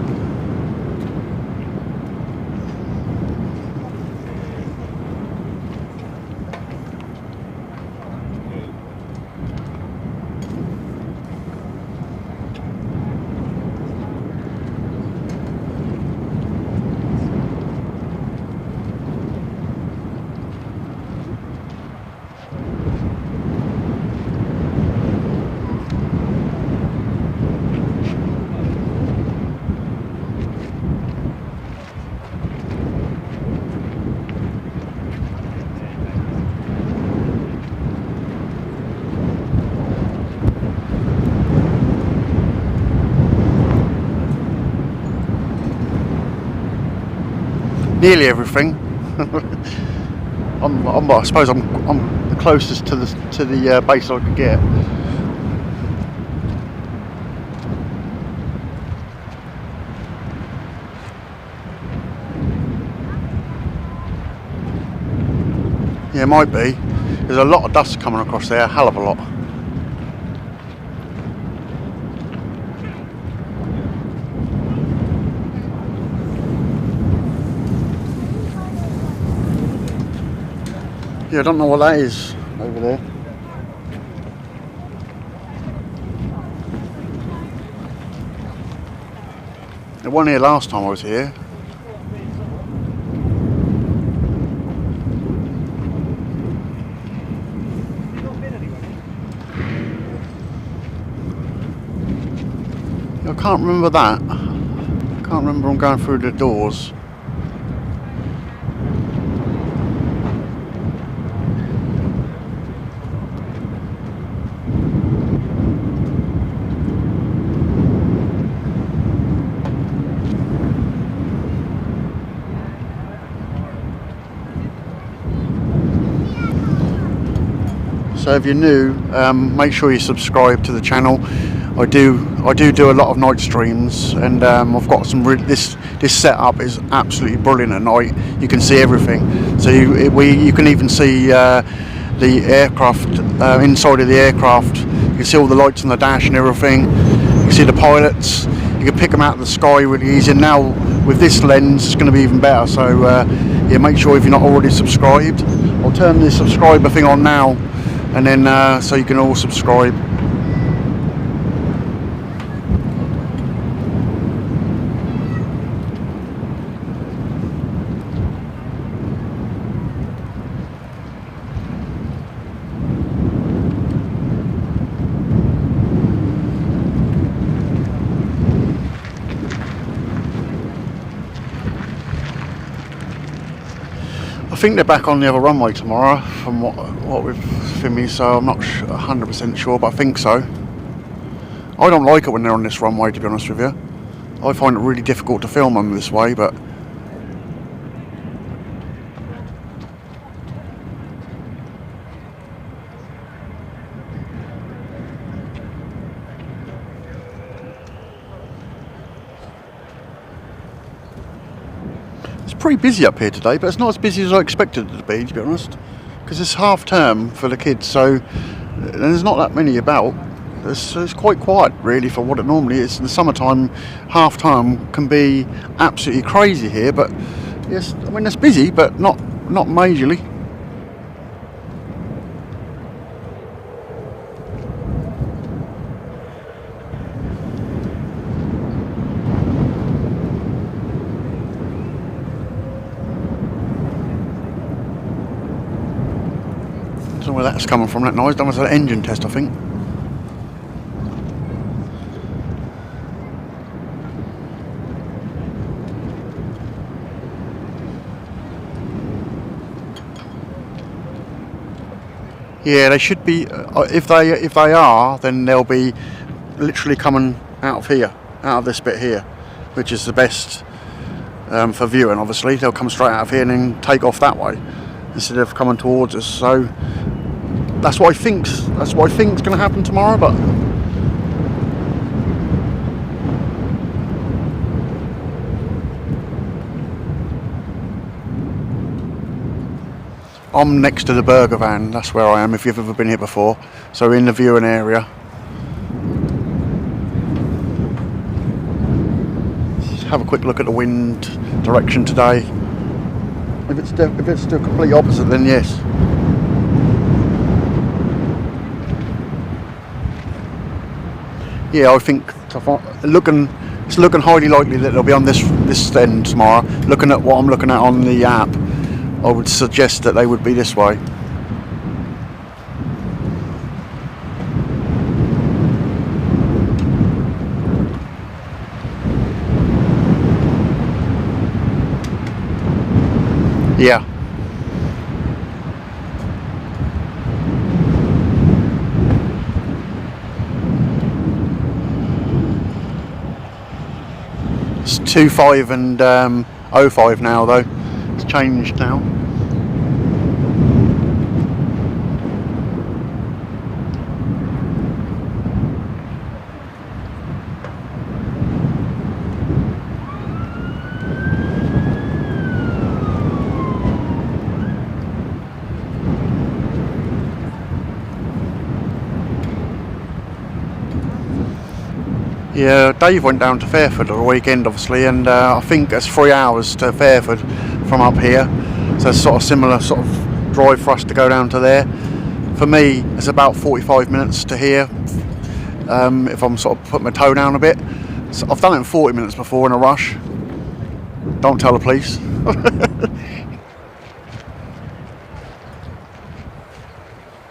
Nearly everything. I suppose I'm the closest to the base I could get. Yeah, it might be. There's a lot of dust coming across there, a hell of a lot. Yeah, I don't know what that is over there. There wasn't here last time I was here. I can't remember that. I Can't remember I'm going through the doors. So if you're new, make sure you subscribe to the channel. I do a lot of night streams, and I've got some this setup is absolutely brilliant at night. You can see everything. So you can even see the aircraft, inside of the aircraft. You can see all the lights on the dash and everything. You can see the pilots. You can pick them out of the sky really easy. And now with this lens, it's going to be even better. So yeah, make sure if you're not already subscribed. I'll turn the subscriber thing on now, and then so you can all subscribe. I think they're back on the other runway tomorrow, from what we've filmed, so I'm not 100% sure, but I think so. I don't like it when they're on this runway, to be honest with you. I find it really difficult to film them this way, but pretty busy up here today, but it's not as busy as I expected it to be honest, because it's half term for the kids, so there's not that many about. It's quite quiet really for what it normally is. In the summertime, half time can be absolutely crazy here, but yes, I mean it's busy, but not majorly. I don't know where that's coming from, that noise. That was an engine test, I think. Yeah, they should be. If they are, then they'll be literally coming out of here, out of this bit here, which is the best for viewing. Obviously, they'll come straight out of here and then take off that way instead of coming towards us. So that's what I think's going to happen tomorrow. But I'm next to the burger van. That's where I am. If you've ever been here before, so in the viewing area. Let's have a quick look at the wind direction today. If it's the complete opposite, then yes. Yeah, I think it's looking highly likely that they'll be on this end tomorrow. Looking at what I'm looking at on the app, I would suggest that they would be this way. Yeah. It's 2.5 and 0.5 now though. It's changed now. Yeah, Dave went down to Fairford at the weekend, obviously, and I think it's 3 hours to Fairford from up here. So it's sort of similar sort of drive for us to go down to there. For me, it's about 45 minutes to here, if I'm sort of putting my toe down a bit. So I've done it in 40 minutes before in a rush. Don't tell the police.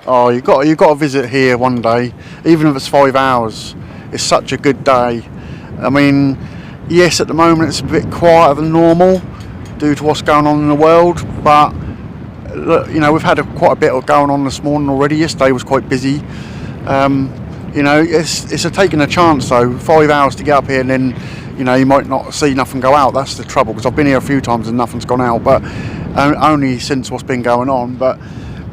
Oh, you got to visit here one day, even if it's 5 hours. It's such a good day. I mean, Yes, at the moment it's a bit quieter than normal due to what's going on in the world, but look, you know, we've had quite a bit of going on this morning already. Yesterday was quite busy. You know, it's taking a chance though. 5 hours to get up here, and then, you know, you might not see nothing go out. That's the trouble, because I've been here a few times and nothing's gone out, but only since what's been going on. But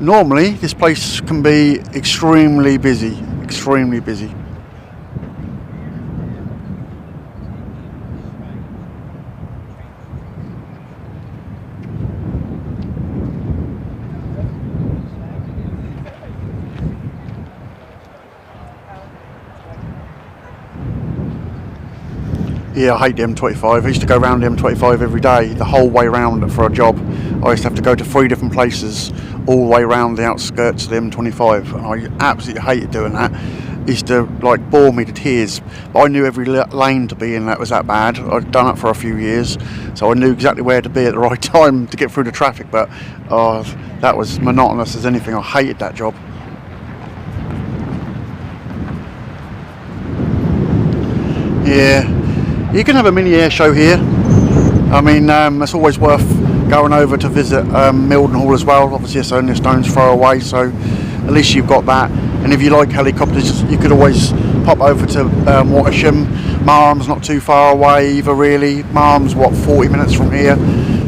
normally this place can be extremely busy, extremely busy. Yeah, I hate the M25. I used to go around the M25 every day, the whole way round for a job. I used to have to go to 3 different places all the way around the outskirts of the M25, and I absolutely hated doing that. It used to like bore me to tears. But I knew every lane to be in that was that bad. I'd done it for a few years, so I knew exactly where to be at the right time to get through the traffic. But that was monotonous as anything. I hated that job. Yeah. You can have a mini air show here. I mean, it's always worth going over to visit Mildenhall as well. Obviously it's only a stone's throw away, so at least you've got that. And if you like helicopters, you could always pop over to Watersham. Marham's not too far away either, really. Marham's, what, 40 minutes from here.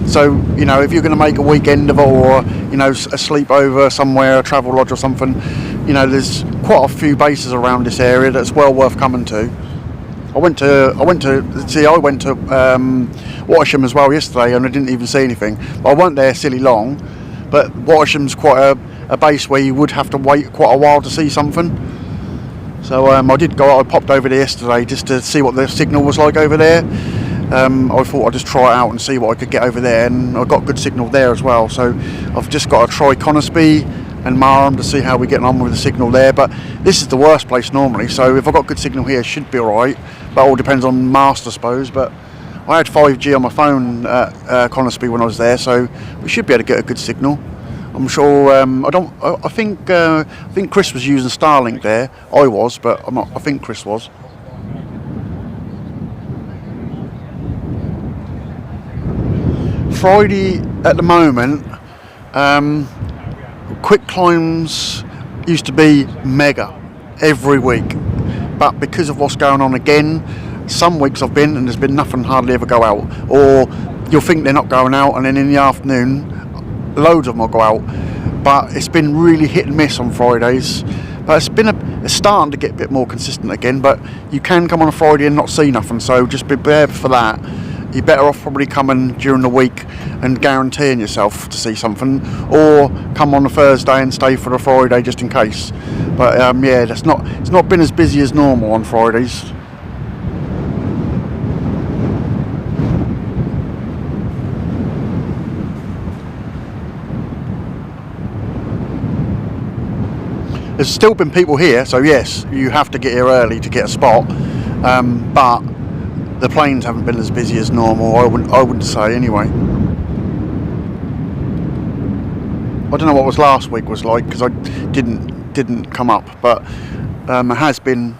So, you know, if you're going to make a weekend of it, or, you know, a sleepover somewhere, a travel lodge or something, you know, there's quite a few bases around this area that's well worth coming to. I went to Watersham as well yesterday, and I didn't even see anything. But I weren't there silly long. But Watersham's quite a base where you would have to wait quite a while to see something. So I did go. I popped over there yesterday just to see what the signal was like over there. I thought I'd just try it out and see what I could get over there, and I got good signal there as well. So I've just got to try Conisby and Marham to see how we're getting on with the signal there. But this is the worst place normally, so if I've got good signal here, it should be alright. But it all depends on mast, I suppose. But I had 5G on my phone at Conisby when I was there, so we should be able to get a good signal. I'm sure. I think Chris was using Starlink there. I was, but I'm not. I think Chris was. Friday at the moment. Quick climbs used to be mega every week, but because of what's going on again, some weeks I've been and there's been nothing hardly ever go out, or you'll think they're not going out, and then in the afternoon loads of them will go out. But it's been really hit and miss on Fridays. But it's starting to get a bit more consistent again. But you can come on a Friday and not see nothing, so just be prepared for that. You're better off probably coming during the week and guaranteeing yourself to see something, or come on a Thursday and stay for the Friday just in case. But yeah, it's not been as busy as normal on Fridays. There's still been people here, so yes, you have to get here early to get a spot. But the planes haven't been as busy as normal. I wouldn't say anyway. I don't know what was last week was like, because I didn't come up, but it's been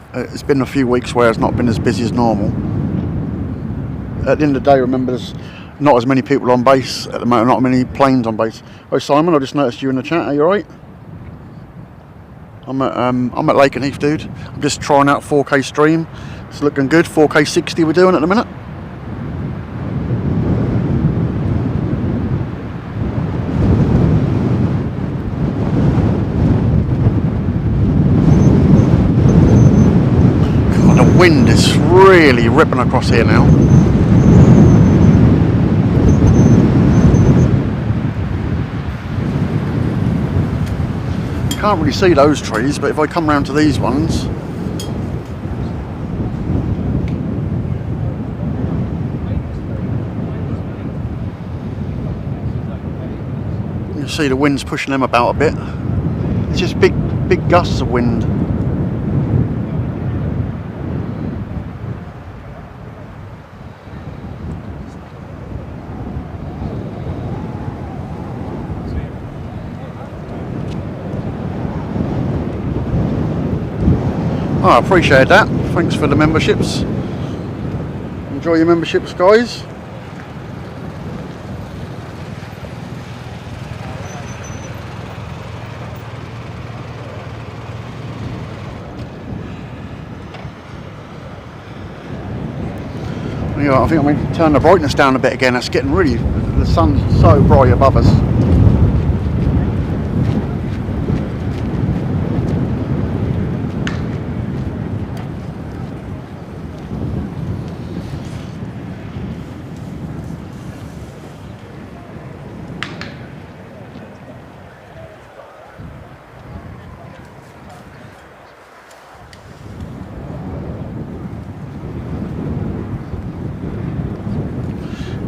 a few weeks where it's not been as busy as normal. At the end of the day, remember, there's not as many people on base at the moment, not many planes on base. Oh, Simon, I just noticed you in the chat. Are you alright? I'm at Lakenheath, dude. I'm just trying out 4K stream. It's looking good. 4K 60 we're doing at the minute. God, the wind is really ripping across here now. Can't really see those trees, but if I come round to these ones, you see the wind's pushing them about a bit. It's just big gusts of wind. Oh, I appreciate that. Thanks for the memberships. Enjoy your memberships, guys. I think I'm going to turn the brightness down a bit again. It's getting really, the sun's so bright above us.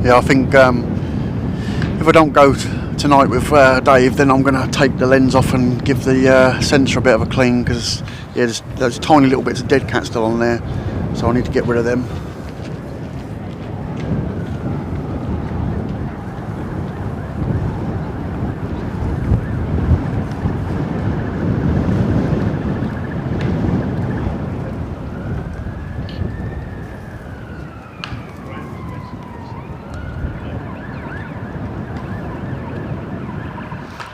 Yeah, I think if I don't go tonight with Dave, then I'm going to take the lens off and give the sensor a bit of a clean, because yeah, there's tiny little bits of dead cat still on there, so I need to get rid of them.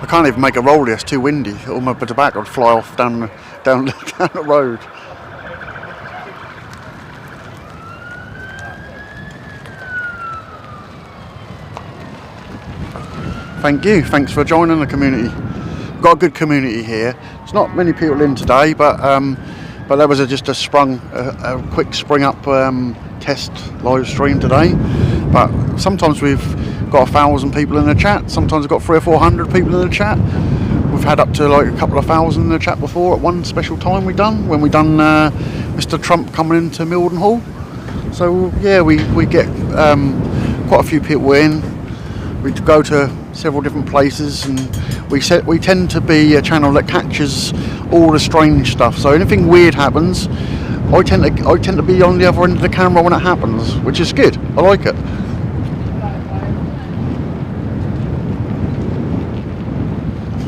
I can't even make a rollie, it's too windy. All my tobacco would fly off down the road. Thank you, thanks for joining the community. We've got a good community here. There's not many people in today, but there was just a quick spring up test live stream today. But sometimes we've got 1,000 people in the chat, sometimes we've got 300 or 400 people in the chat. We've had up to like a couple of thousand in the chat before at one special time when we done Mr. Trump coming into Mildenhall. So yeah, we get quite a few people in. We go to several different places, and we tend to be a channel that catches all the strange stuff. So anything weird happens, I tend to be on the other end of the camera when it happens, which is good. I like it.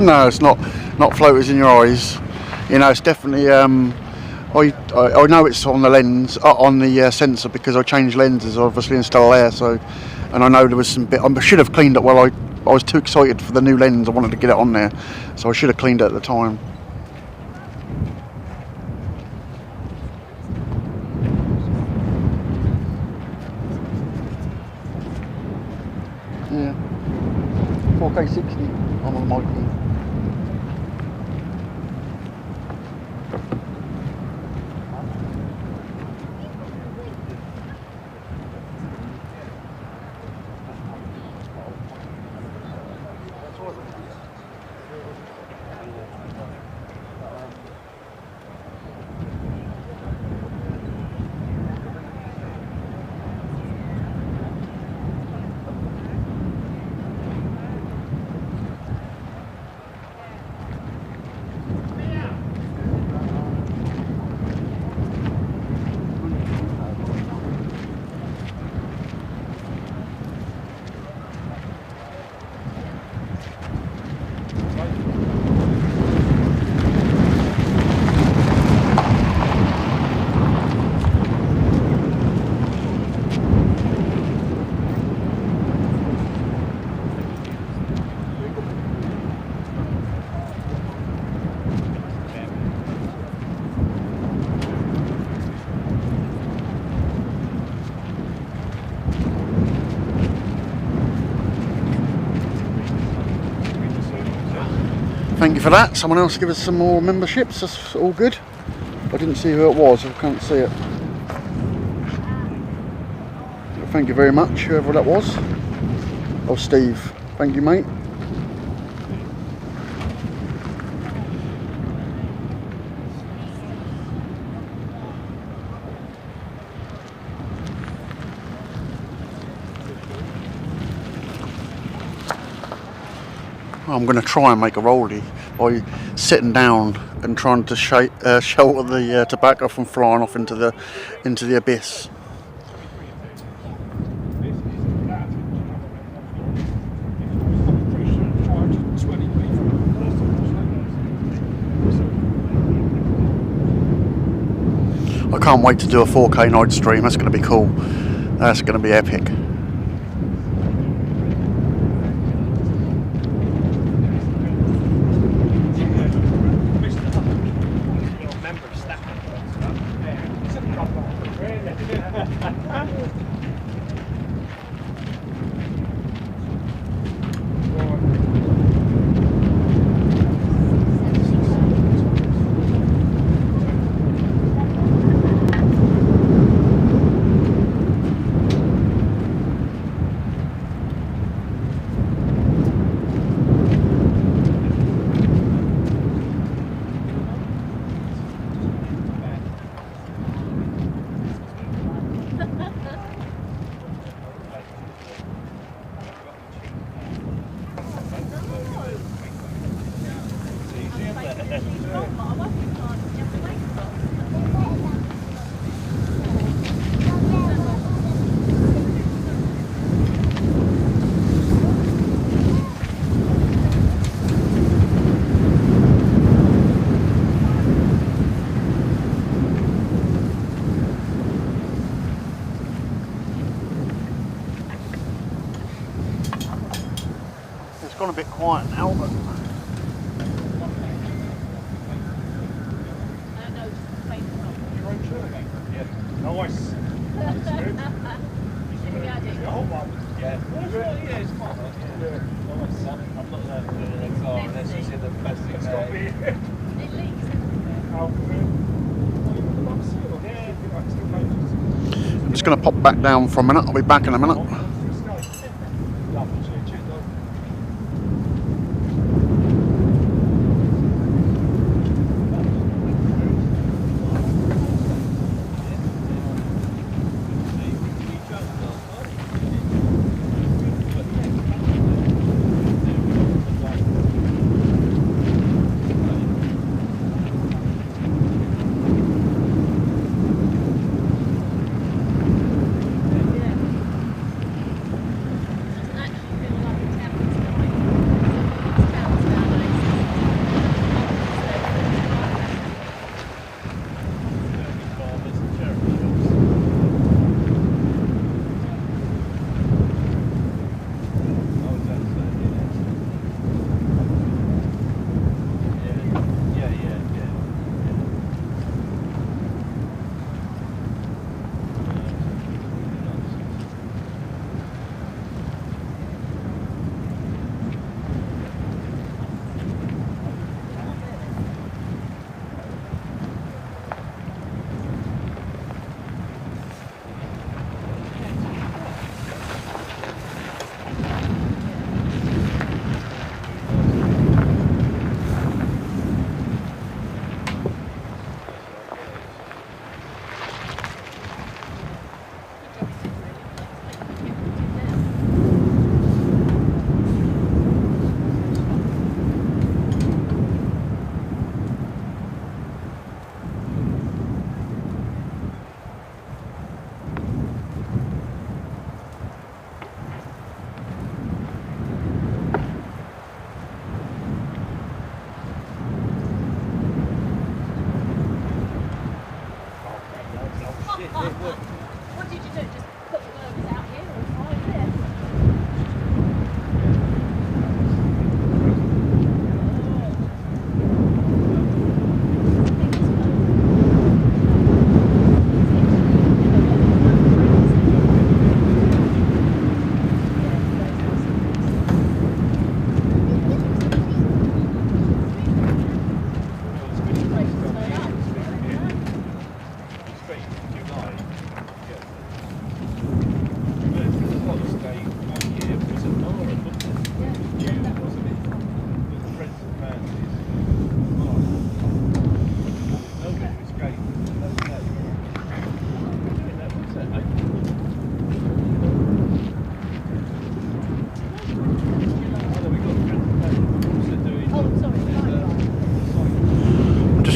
No, it's not floaters in your eyes. You know, it's definitely. I know it's on the lens, on the sensor, because I changed lenses, obviously, and still there. So, and I know there was some bit. I should have cleaned it. Well, I was too excited for the new lens. I wanted to get it on there, so I should have cleaned it at the time. Yeah, 4K 60 on the mic. Thank you for that. Someone else give us some more memberships. That's all good. I didn't see who it was. I can't see it. Thank you very much, whoever that was. Oh, Steve. Thank you, mate. I'm going to try and make a rollie by sitting down and trying to shelter the tobacco from flying off into the abyss. I can't wait to do a 4K night stream. That's going to be cool. That's going to be epic. It's gone a bit quiet now, but I'm just going to pop back down for a minute. I'll be back in a minute. What did you do? Just put the burgers out here or fry there?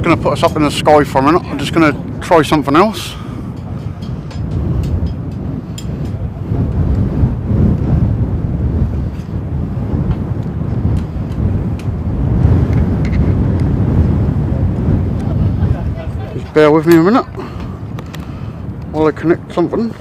Going to put us up in the sky for a minute. I'm just going to try something else. Just bear with me a minute while I connect something.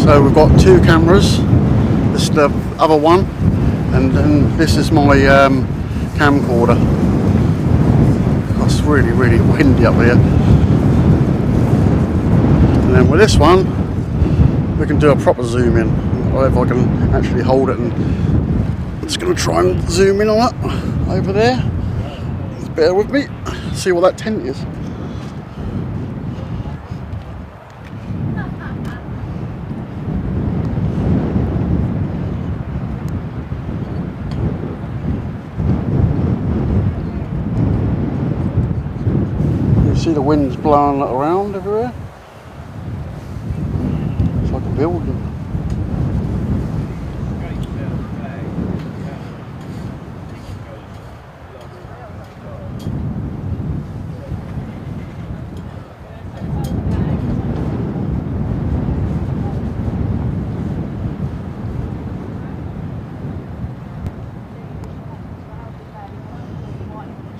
So we've got two cameras. This is the other one, and then this is my camcorder. It's really, really windy up here. And then with this one, we can do a proper zoom in. Or if I can actually hold it, and I'm just going to try and zoom in on it over there. Just bear with me. See what that tent is. See the wind's blowing it around everywhere. It's like a building.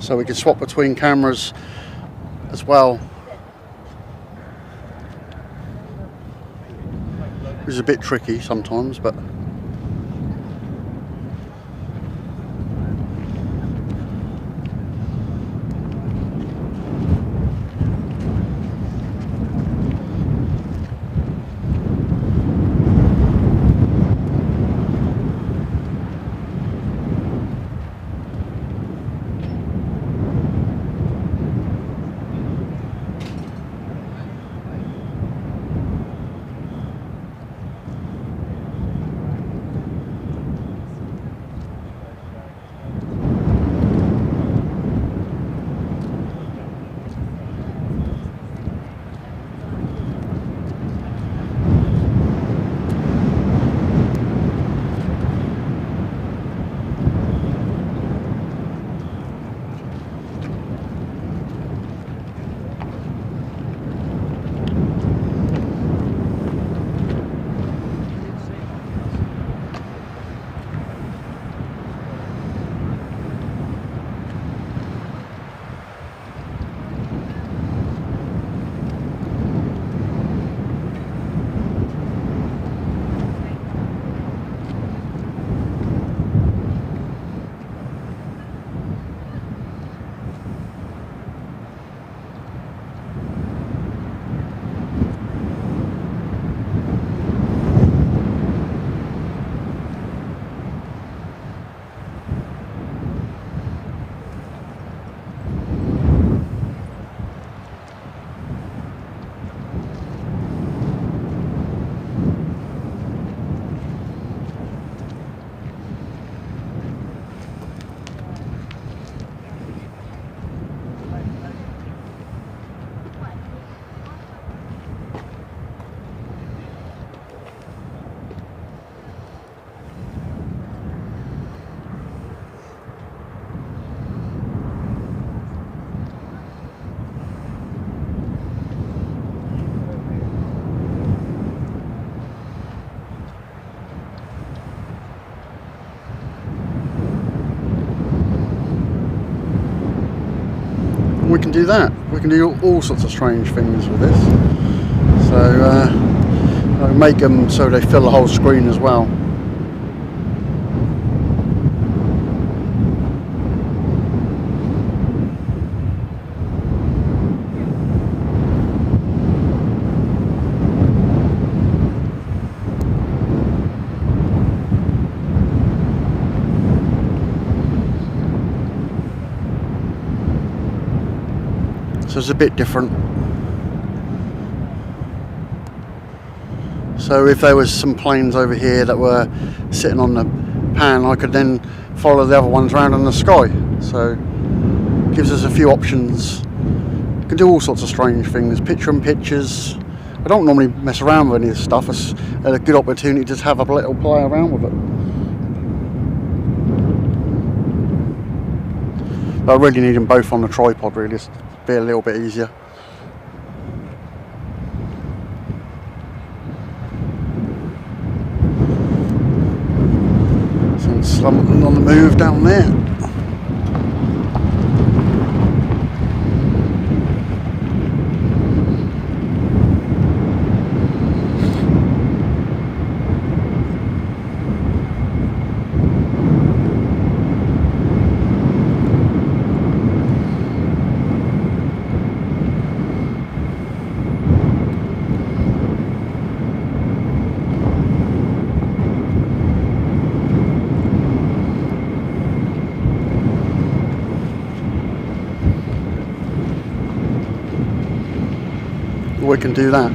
So we can swap between cameras as well. Which is a bit tricky sometimes, but we can do that. We can do all sorts of strange things with this. So I make them so they fill the whole screen as well. So it's a bit different. So if there was some planes over here that were sitting on the pan, I could then follow the other ones around in the sky. So it gives us a few options. You can do all sorts of strange things, picture and pictures. I don't normally mess around with any of this stuff. It's a good opportunity to just have a little play around with it. But I really need them both on the tripod, really, just to be a little bit easier. So something on the move down there. we can do that.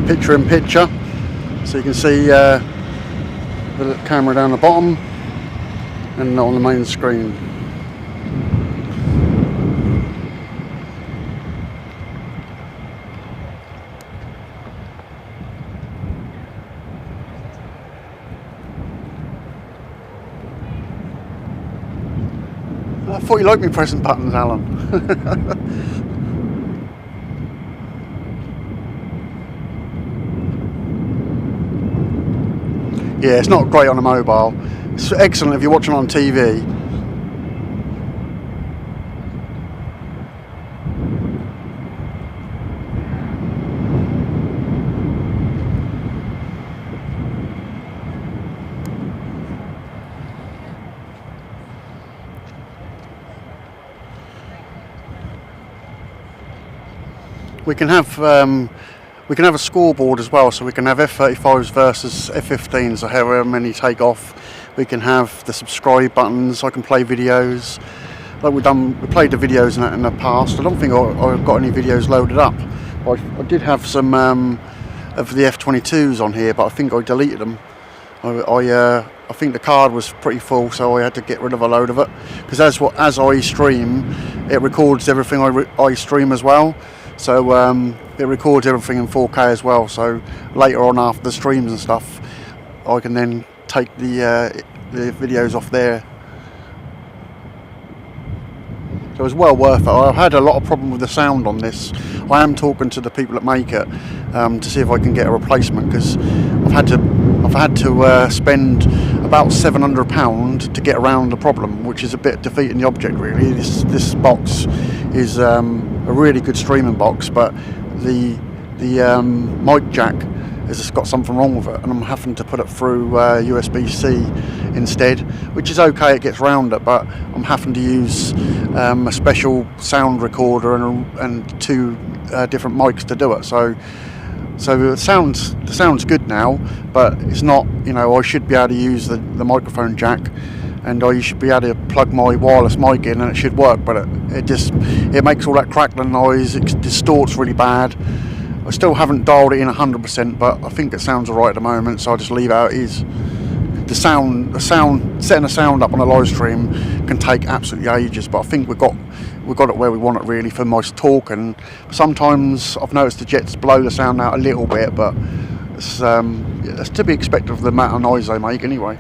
Picture in picture, so you can see the camera down the bottom and on the main screen. I thought you liked me pressing buttons, Alan. Yeah, it's not great on a mobile. It's excellent if you're watching on TV. We can have a scoreboard as well, so we can have F-35s versus F-15s, so however many take off. We can have the subscribe buttons. I can play videos like we played the videos in the past. I don't think I've got any videos loaded up. I did have some of the F-22s on here, but I think I deleted them. I think the card was pretty full, so I had to get rid of a load of it, because as I stream, it records everything I stream as well. So it records everything in 4K as well, so later on after the streams and stuff, I can then take the videos off there. So it's well worth it. I've had a lot of problem with the sound on this. I am talking to the people that make it to see if I can get a replacement, because I've had to spend about £700 to get around the problem, which is a bit defeating the object really. This box is a really good streaming box, but the mic jack has just got something wrong with it, and I'm having to put it through USB-C instead, which is okay, it gets round it, but I'm having to use a special sound recorder and two different mics to do it. So the sound's good now, but it's not, I should be able to use the microphone jack, and I should be able to plug my wireless mic in and it should work, but it makes all that crackling noise, it distorts really bad. I still haven't dialed it in 100%, but I think it sounds alright at the moment, so I'll just leave it how it is. The sound, setting the sound up on a live stream can take absolutely ages, but I think we've got it where we want it really for my talking. Sometimes I've noticed the jets blow the sound out a little bit, but it's to be expected of the amount of noise they make anyway.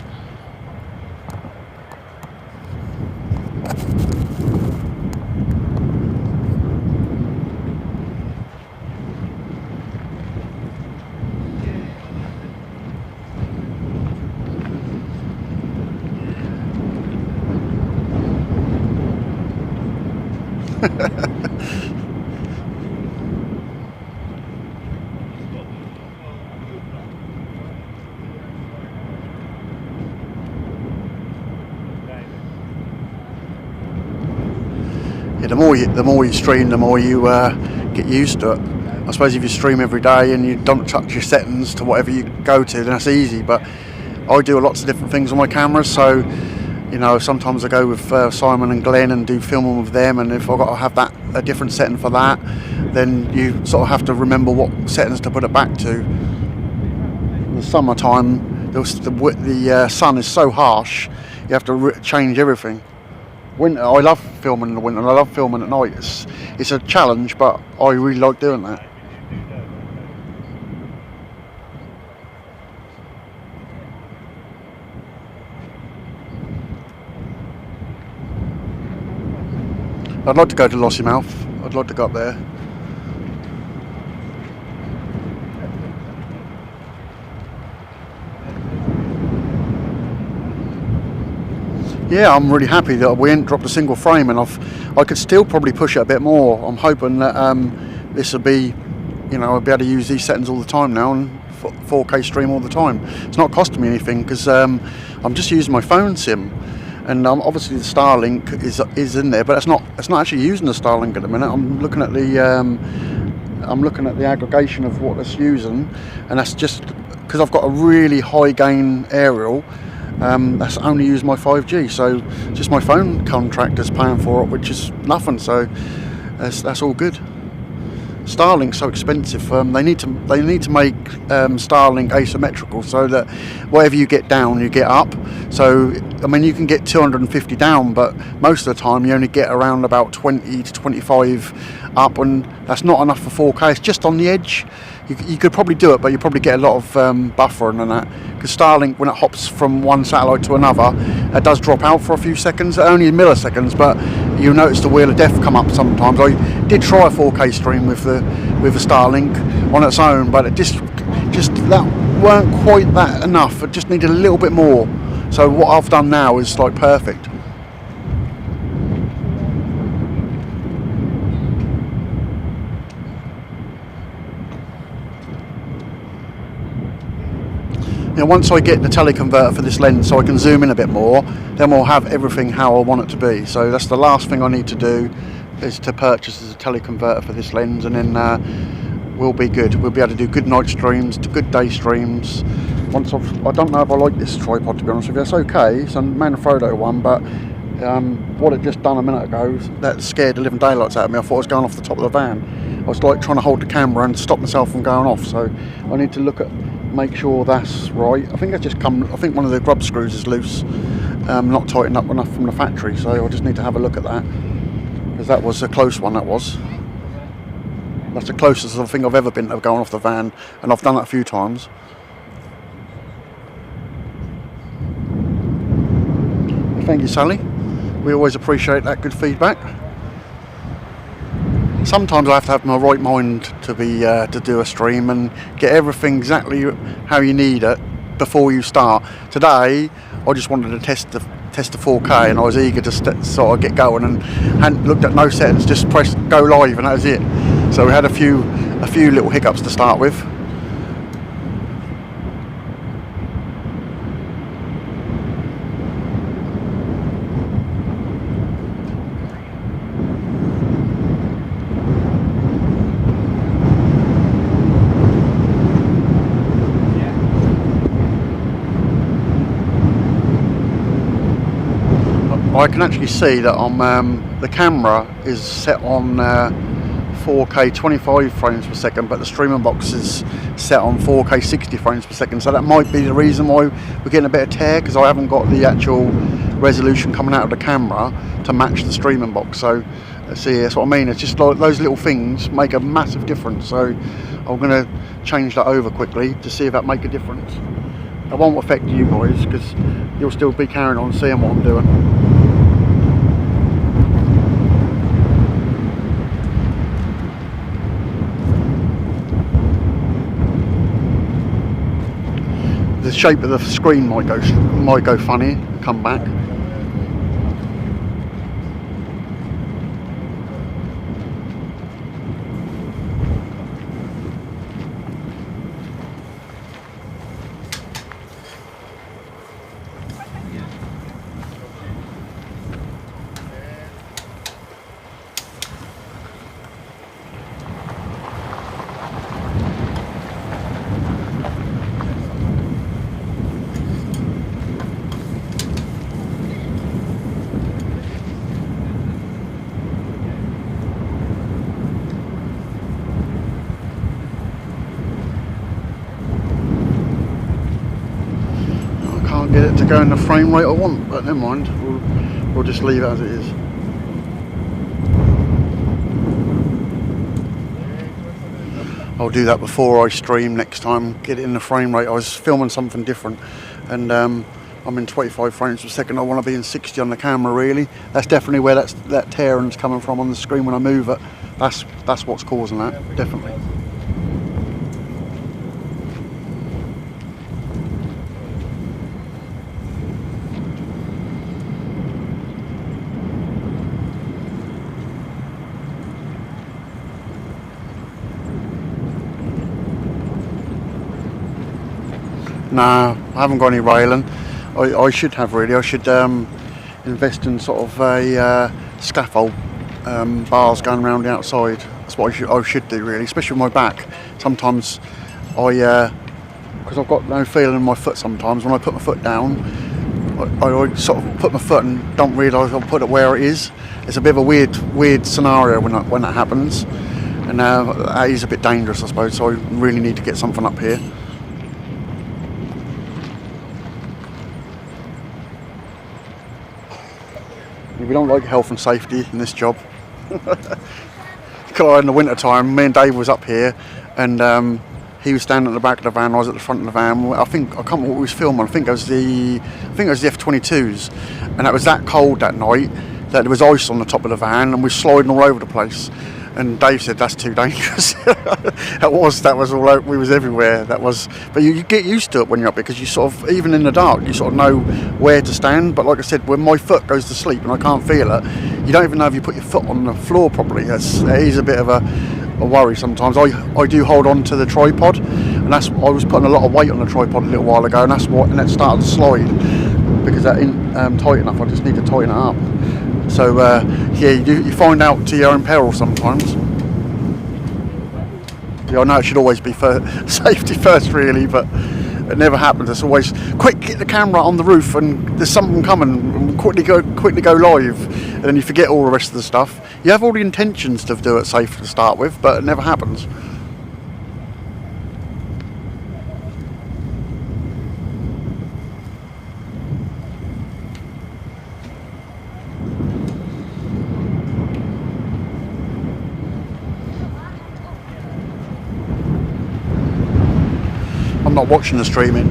Yeah, the more you stream, the more you get used to it. I suppose if you stream every day and you don't touch your settings to whatever you go to, then that's easy. But I do lots of different things on my cameras, so sometimes I go with Simon and Glenn and do filming with them, and if I've got to have a different setting for that, then you sort of have to remember what settings to put it back to. In the summertime, the sun is so harsh, you have to change everything. Winter, I love filming in the winter and I love filming at night. It's a challenge, but I really like doing that. I'd like to go to Lossiemouth. I'd like to go up there. Yeah, I'm really happy that we ain't dropped a single frame, and I could still probably push it a bit more. I'm hoping that this will be, I'll be able to use these settings all the time now and 4K stream all the time. It's not costing me anything because I'm just using my phone sim, and obviously the Starlink is in there, but it's not actually using the Starlink at the minute. I'm looking at the aggregation of what it's using, and that's just because I've got a really high gain aerial. That's only used my 5G, so just my phone contractor's paying for it, which is nothing, so that's all good. Starlink's so expensive. They need to make Starlink asymmetrical so that whatever you get down, you get up. So I mean, you can get 250 down, but most of the time you only get around about 20 to 25 up, and that's not enough for 4K. It's just on the edge. You could probably do it, but you probably get a lot of buffering and that, because Starlink, when it hops from one satellite to another, it does drop out for a few seconds, only milliseconds, but you'll notice the wheel of death come up sometimes. I did try a 4K stream with the Starlink on its own, but it just that weren't quite that enough. It just needed a little bit more. So what I've done now is like perfect. Once I get the teleconverter for this lens so I can zoom in a bit more, then we'll have everything how I want it to be. So that's the last thing I need to do, is to purchase a teleconverter for this lens, and then we'll be good. We'll be able to do good night streams, good day streams. I don't know if I like this tripod, to be honest with you. It's okay, it's a Manfrotto one, but what it just done a minute ago, that scared the living daylights out of me. I thought I was going off the top of the van. I was like trying to hold the camera and stop myself from going off, so I need to make sure that's right. I think I think one of the grub screws is loose, not tightened up enough from the factory, so I just need to have a look at that, because that was a close one. That's the closest I think I've ever been to going off the van, and I've done that a few times. Thank you, Sally. We always appreciate that good feedback. Sometimes I have to have my right mind to do a stream and get everything exactly how you need it before you start. Today, I just wanted to test the 4K, and I was eager to sort of get going, and hadn't looked at no settings, just pressed go live, and that was it. So we had a few little hiccups to start with. I can actually see that on the camera is set on 4K 25 frames per second, but the streaming box is set on 4K 60 frames per second. So that might be the reason why we're getting a bit of tear, because I haven't got the actual resolution coming out of the camera to match the streaming box. So see, that's what I mean. It's just like those little things make a massive difference. So I'm going to change that over quickly to see if that make a difference. It won't affect you guys, because you'll still be carrying on seeing what I'm doing. The shape of the screen might go funny, come back. Get it to go in the frame rate I want, but never mind, we'll just leave it as it is. I'll do that before I stream next time, get it in the frame rate. I was filming something different, and I'm in 25 frames per second. I want to be in 60 on the camera, really. That's definitely where that tearing's coming from on the screen when I move it. That's what's causing that, definitely. Nah, I haven't got any railing. I should have, really. I should invest in sort of a scaffold, bars going around the outside. That's what I should do, really, especially with my back. Sometimes because I've got no feeling in my foot sometimes, when I put my foot down, I sort of put my foot and don't realise I'll put it where it is. It's a bit of a weird scenario when that happens. and that is a bit dangerous, I suppose, so I really need to get something up here. We don't like health and safety in this job. In the winter time, me and Dave was up here, and he was standing at the back of the van. I was at the front of the van. I can't remember what we was filming. I think it was the F-22s, and it was that cold that night that there was ice on the top of the van, and we were sliding all over the place. And Dave said that's too dangerous. That was all out. We was everywhere. But you get used to it when you're up here, because you sort of, even in the dark, you sort of know where to stand. But like I said, when my foot goes to sleep and I can't feel it, you don't even know if you put your foot on the floor properly. It is a bit of a worry sometimes. I do hold on to the tripod, and I was putting a lot of weight on the tripod a little while ago, and it started to slide because that ain't tight enough. I just need to tighten it up. So yeah, you find out to your own peril sometimes. Yeah, I know it should always be safety first, really, but it never happens. It's always quick, get the camera on the roof, and there's something coming, and quickly go live, and then you forget all the rest of the stuff. You have all the intentions to do it safe to start with, but it never happens. I'm not watching the stream in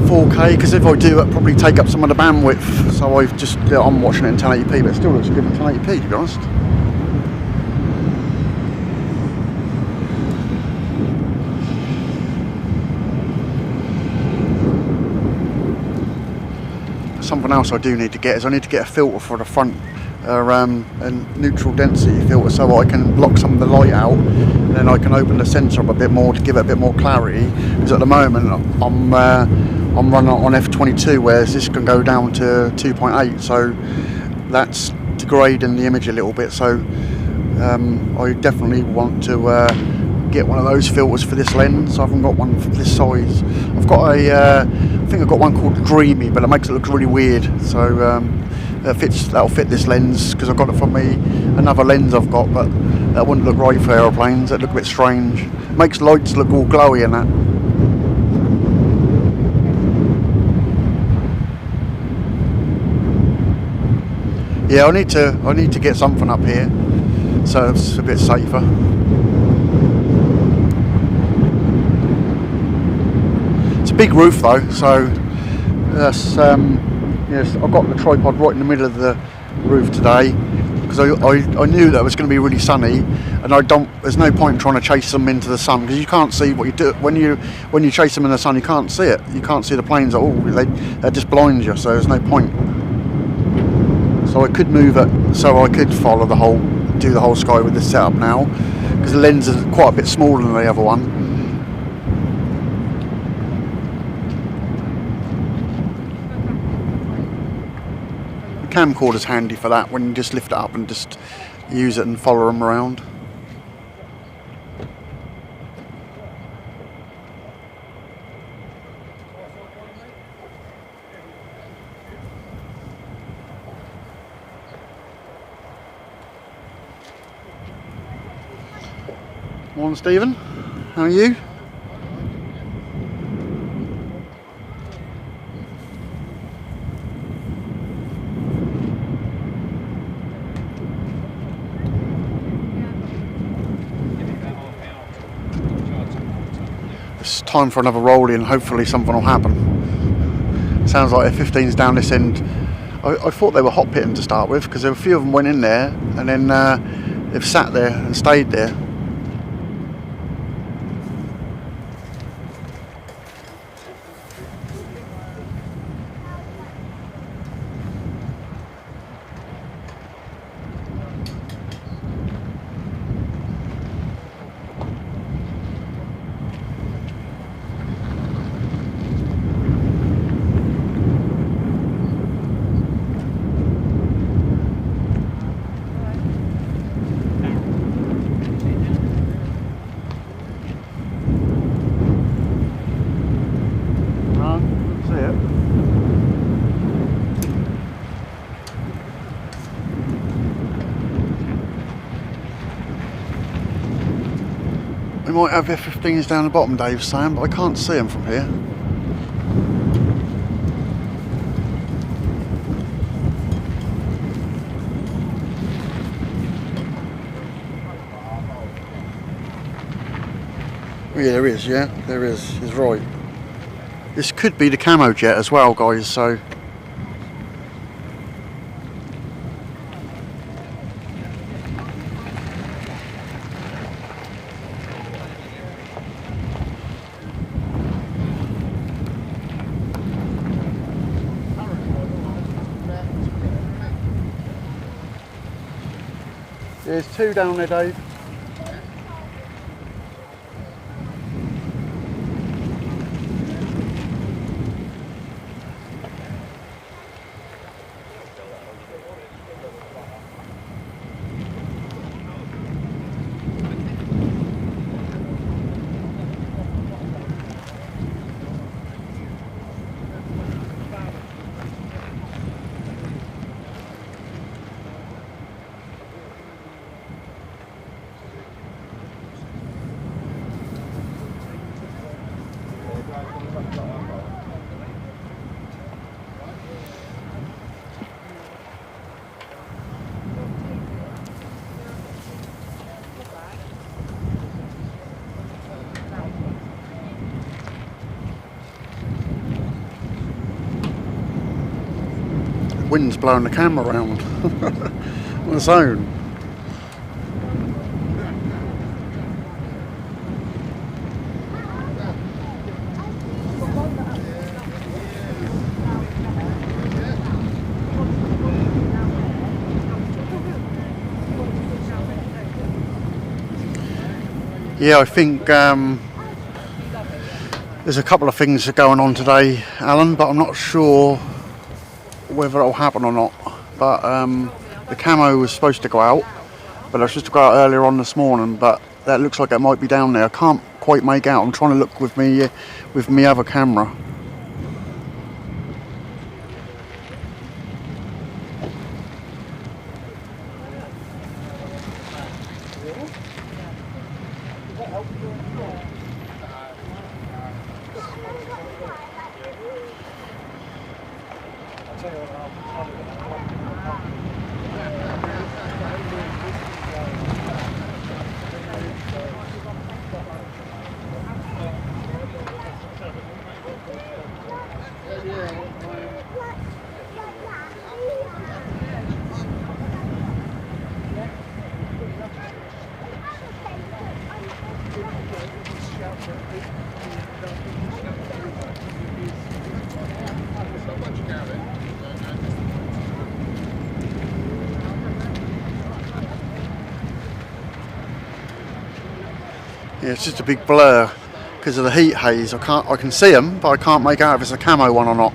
4K, because if I do, it'll probably take up some of the bandwidth. So I'm watching it in 1080p, but it still looks good in 1080p, to be honest. Something else I do need to get is I need to get a filter for the front, a neutral density filter, so I can block some of the light out, and then I can open the sensor up a bit more to give it a bit more clarity. Because at the moment I'm running on F-22, whereas this can go down to 2.8, so that's degrading the image a little bit. So I definitely want to get one of those filters for this lens. I haven't got one for this size. I've got I think I've got one called Dreamy, but it makes it look really weird. So that'll fit this lens, because I've got it from another lens I've got, but that wouldn't look right for aeroplanes. It'd look a bit strange. It makes lights look all glowy and that. Yeah, I need to get something up here, so it's a bit safer. It's a big roof though, so that's yes, I've got the tripod right in the middle of the roof today, because I knew that it was going to be really sunny, and there's no point in trying to chase them into the sun, because you can't see what you do when you chase them in the sun. You can't see it. You can't see the planes at all. They just blind you, so there's no point. So I could move it, so I could do the whole sky with this setup now, because the lens is quite a bit smaller than the other one. The camcorder's handy for that, when you just lift it up and just use it and follow them around. Morning, Stephen. How are you? It's time for another roll in. Hopefully something will happen. Sounds like F-15's down this end. I thought they were hot pitting to start with, because a few of them went in there, and then they've sat there and stayed there. They might have F-15s down the bottom, Dave's saying, but I can't see them from here. Oh, yeah, there is, yeah, there is. He's right. This could be the camo jet as well, guys, so... There's two down there, Dave. Wind's blowing the camera around on its own. Yeah, I think there's a couple of things going on today, Alan, but I'm not sure whether it'll happen or not. But the camo was supposed to go out, but it was supposed to go out earlier on this morning, but that looks like it might be down there. I can't quite make out. I'm trying to look with me other camera. Yeah, it's just a big blur because of the heat haze. I can see them, but I can't make out if it's a camo one or not.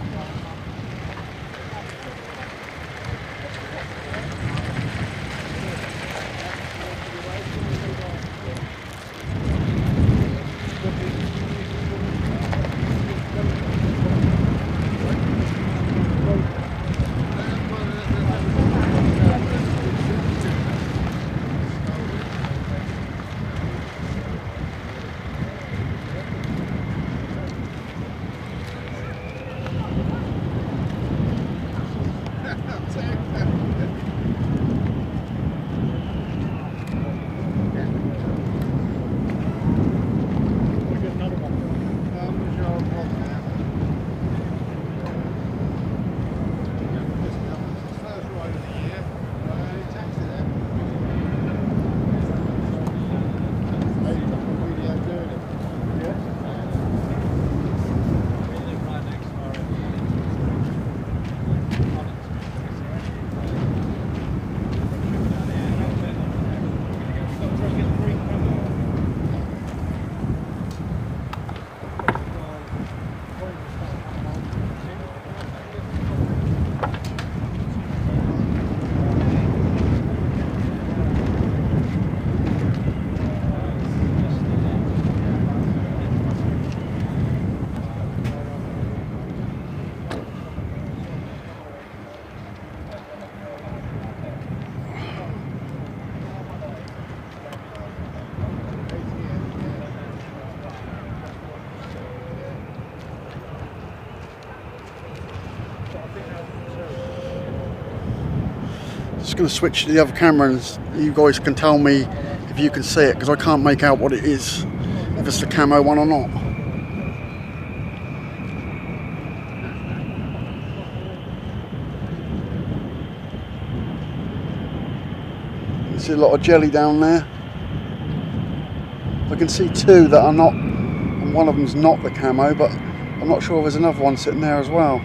just going to switch to the other camera and you guys can tell me if you can see it, because I can't make out what it is, if it's the camo one or not. You see a lot of jelly down there. I can see two that are not, and one of them's not the camo, but I'm not sure there's another one sitting there as well.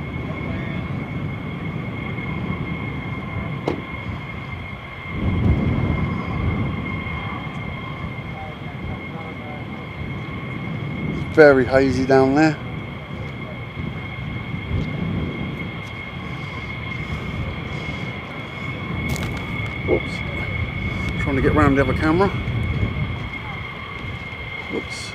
It's very hazy down there. Whoops. Trying to get round the other camera. Whoops.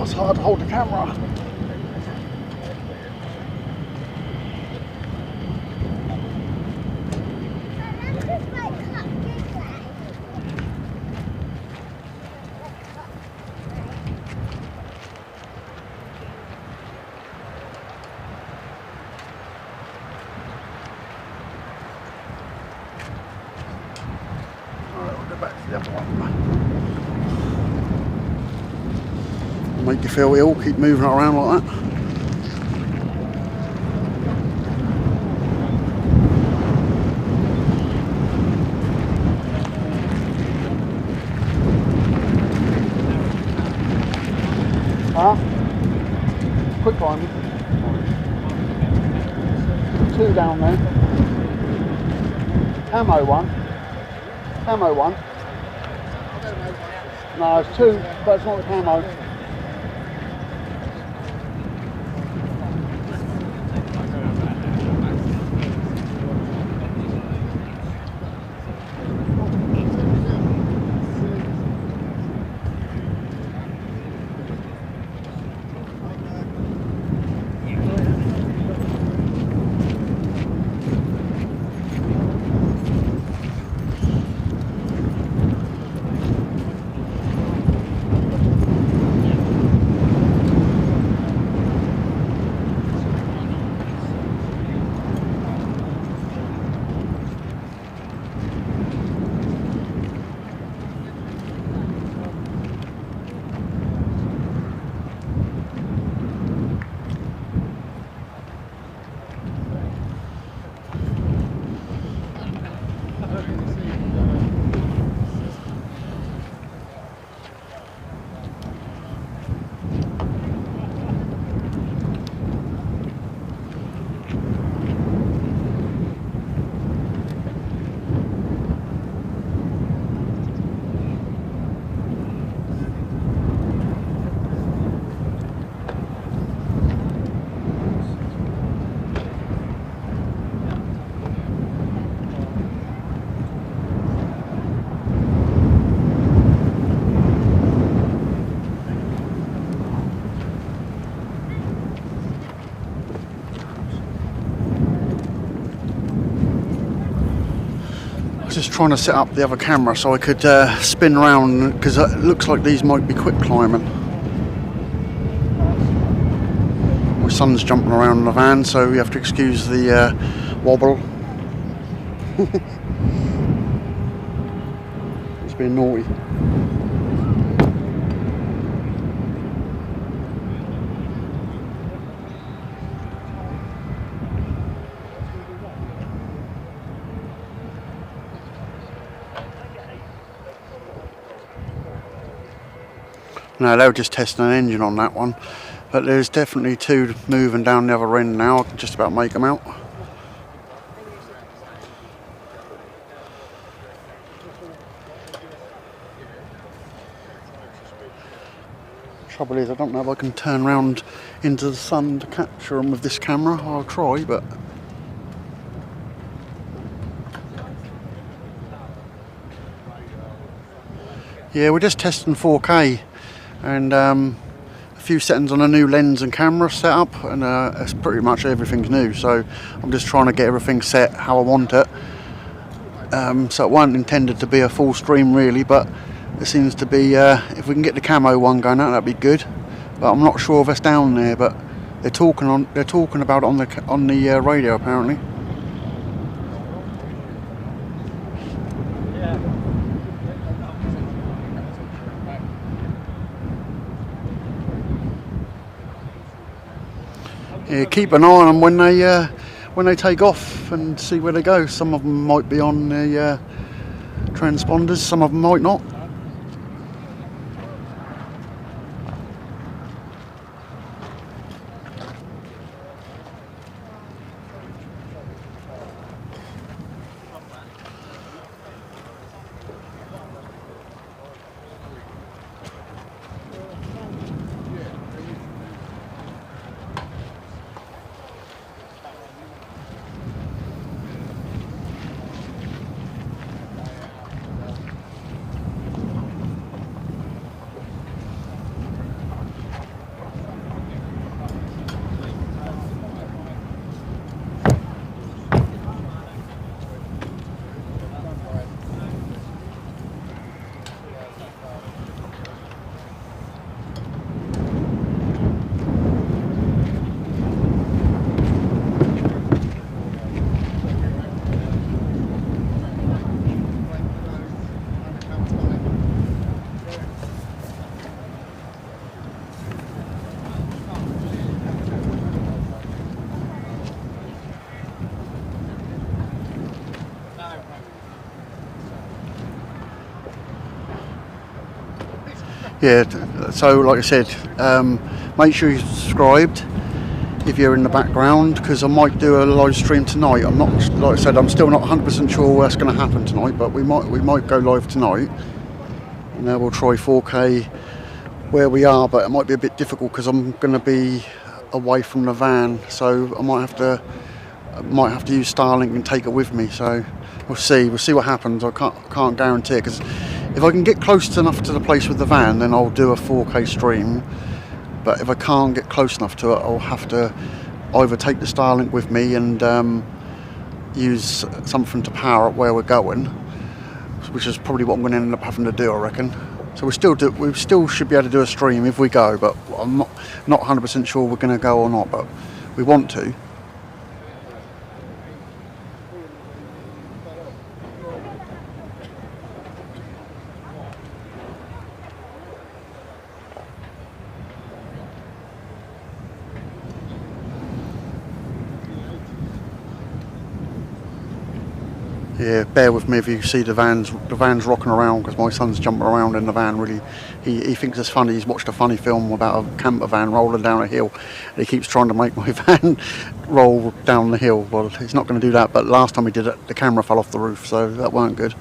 It's hard to hold the camera. Alright, we'll go back to the other one. Make you feel ill, keep moving it around like that. Quick climbing. Two down there. Camo one. Camo one. No, it's two, but it's not the camo. Just trying to set up the other camera so I could spin around, because it looks like these might be quick climbing. My son's jumping around in the van, so we have to excuse the wobble. It's being naughty. No, they were just testing an engine on that one. But there's definitely two moving down the other end now. I can just about make them out. Trouble is, I don't know if I can turn around into the sun to capture them with this camera. I'll try, but yeah, we're just testing 4K and a few settings on a new lens and camera setup, and it's pretty much everything's new. So I'm just trying to get everything set how I want it. So it wasn't intended to be a full stream really, but it seems to be. If we can get the camo one going out, that'd be good. But I'm not sure if it's down there. But they're talking about it on the radio apparently. Yeah, keep an eye on them when they take off and see where they go. Some of them might be on the transponders, some of them might not. Yeah, so like I said, make sure you're subscribed if you're in the background, because I might do a live stream tonight. I'm not, like I said, I'm still not 100% sure what's going to happen tonight, but we might go live tonight, and we'll try 4K where we are. But it might be a bit difficult because I'm going to be away from the van, so I might have to use Starlink and take it with me. So we'll see what happens. I can't guarantee it, because if I can get close enough to the place with the van, then I'll do a 4K stream. But if I can't get close enough to it, I'll have to either take the Starlink with me and use something to power up where we're going, which is probably what I'm going to end up having to do, I reckon. So we still should be able to do a stream if we go, but I'm not 100% sure we're going to go or not, but we want to. Yeah, bear with me if you see the van's rocking around, because my son's jumping around in the van. Really, he thinks it's funny. He's watched a funny film about a camper van rolling down a hill, and he keeps trying to make my van roll down the hill. Well, he's not going to do that. But last time he did it, the camera fell off the roof, so that weren't good.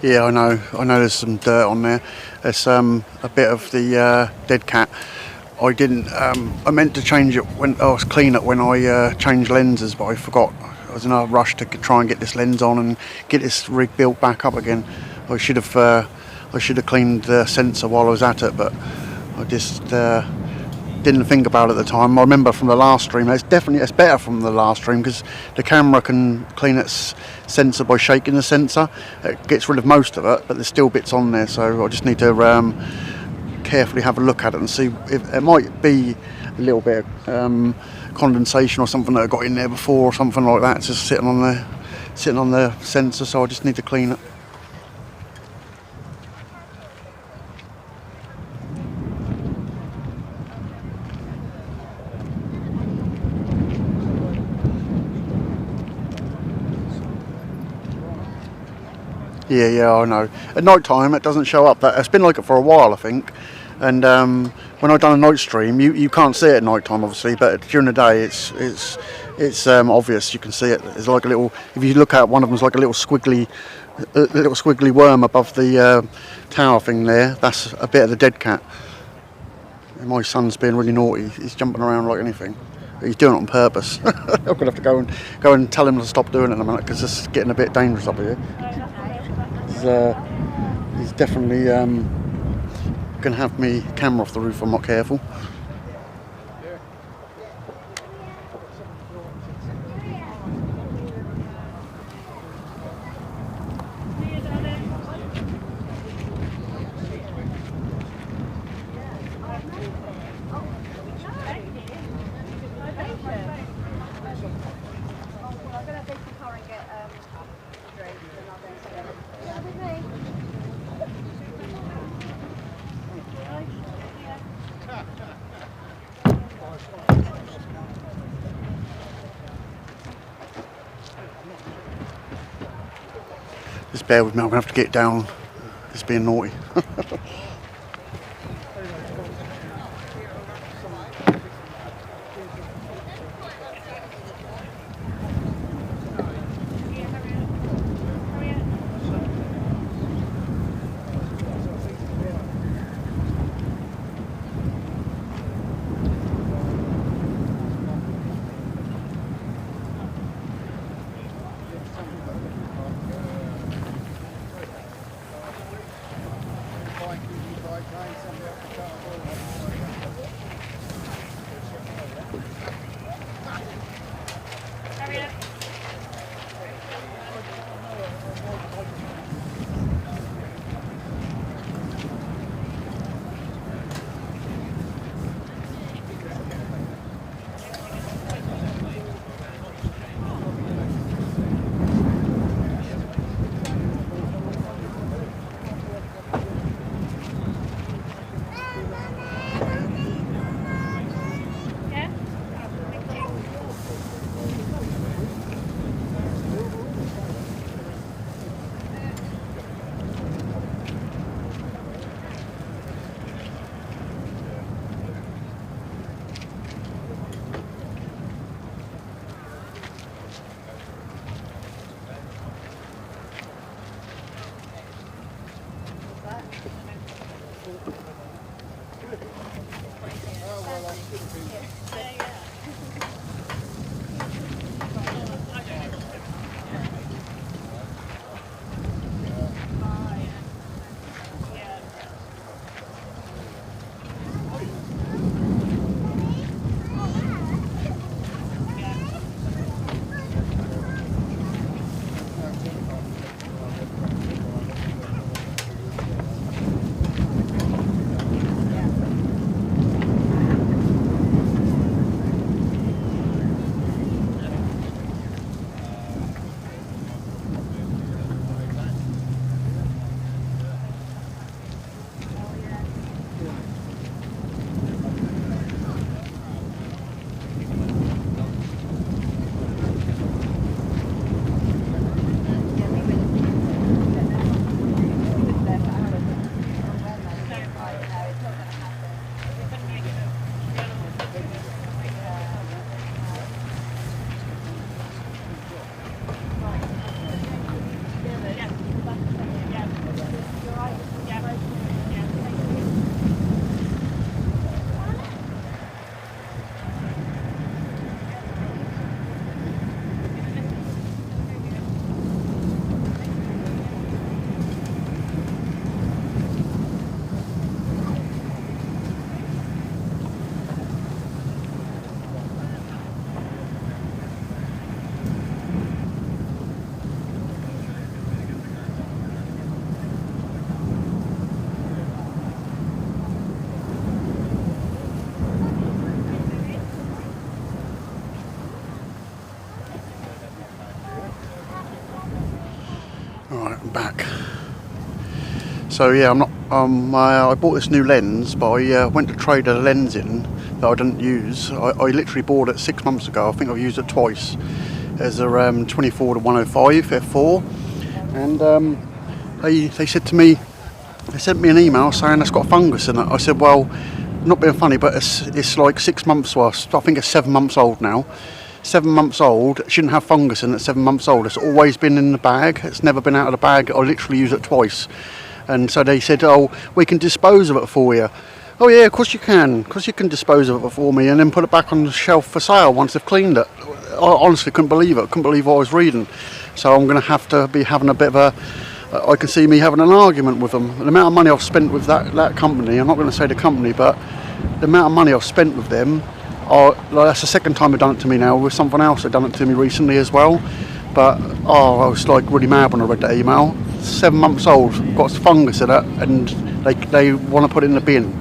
Yeah, I know there's some dirt on there. There's a bit of the dead cat. I meant to change it when I was clean it when I changed lenses, but I forgot. I was in a rush to try and get this lens on and get this rig built back up again. I should have cleaned the sensor while I was at it, but I just didn't think about it at the time. I remember from the last stream, it's better from the last stream because the camera can clean its sensor by shaking the sensor. It gets rid of most of it, but there's still bits on there, so I just need to carefully have a look at it and see if it might be a little bit of condensation or something that I got in there before or something like that. It's just sitting on the sensor, so I just need to clean it. Yeah, I know. At night time, it doesn't show up. It's been like it for a while, I think. And when I've done a night stream, you can't see it at night time, obviously, but during the day, it's obvious. You can see it. It's like a little. If you look at one of them, it's like a little squiggly worm above the tower thing there. That's a bit of the dead cat. And my son's being really naughty. He's jumping around like anything. He's doing it on purpose. I'm gonna have to go and tell him to stop doing it in a minute because it's getting a bit dangerous up here. He's definitely going to have me camera off the roof if I'm not careful. Just bear with me, I'm going to have to get down. It's being naughty. Alright, I'm back. So yeah, I'm not. I bought this new lens, but I went to trade a lens in that I didn't use. I literally bought it 6 months ago. I think I've used it twice. There's a 24 to 105 f4, and they said to me, they sent me an email saying it's got fungus in it. I said, well, not being funny, but it's like 6 months. Well, I think it's 7 months old now. 7 months old. It shouldn't have fungus in it. 7 months old. It's always been in the bag. It's never been out of the bag. I literally used it twice. And so they said, oh, we can dispose of it for you. Oh yeah, of course you can. Of course you can dispose of it for me and then put it back on the shelf for sale once they've cleaned it. I honestly couldn't believe it. I couldn't believe what I was reading. So I'm going to have to be having a bit of a... I can see me having an argument with them. The amount of money I've spent with that company, I'm not going to say the company, but the amount of money I've spent with them, that's the second time they've done it to me now. With someone else they've done it to me recently as well. But I was like really mad when I read the email. 7 months old, got fungus in it, and they want to put it in the bin.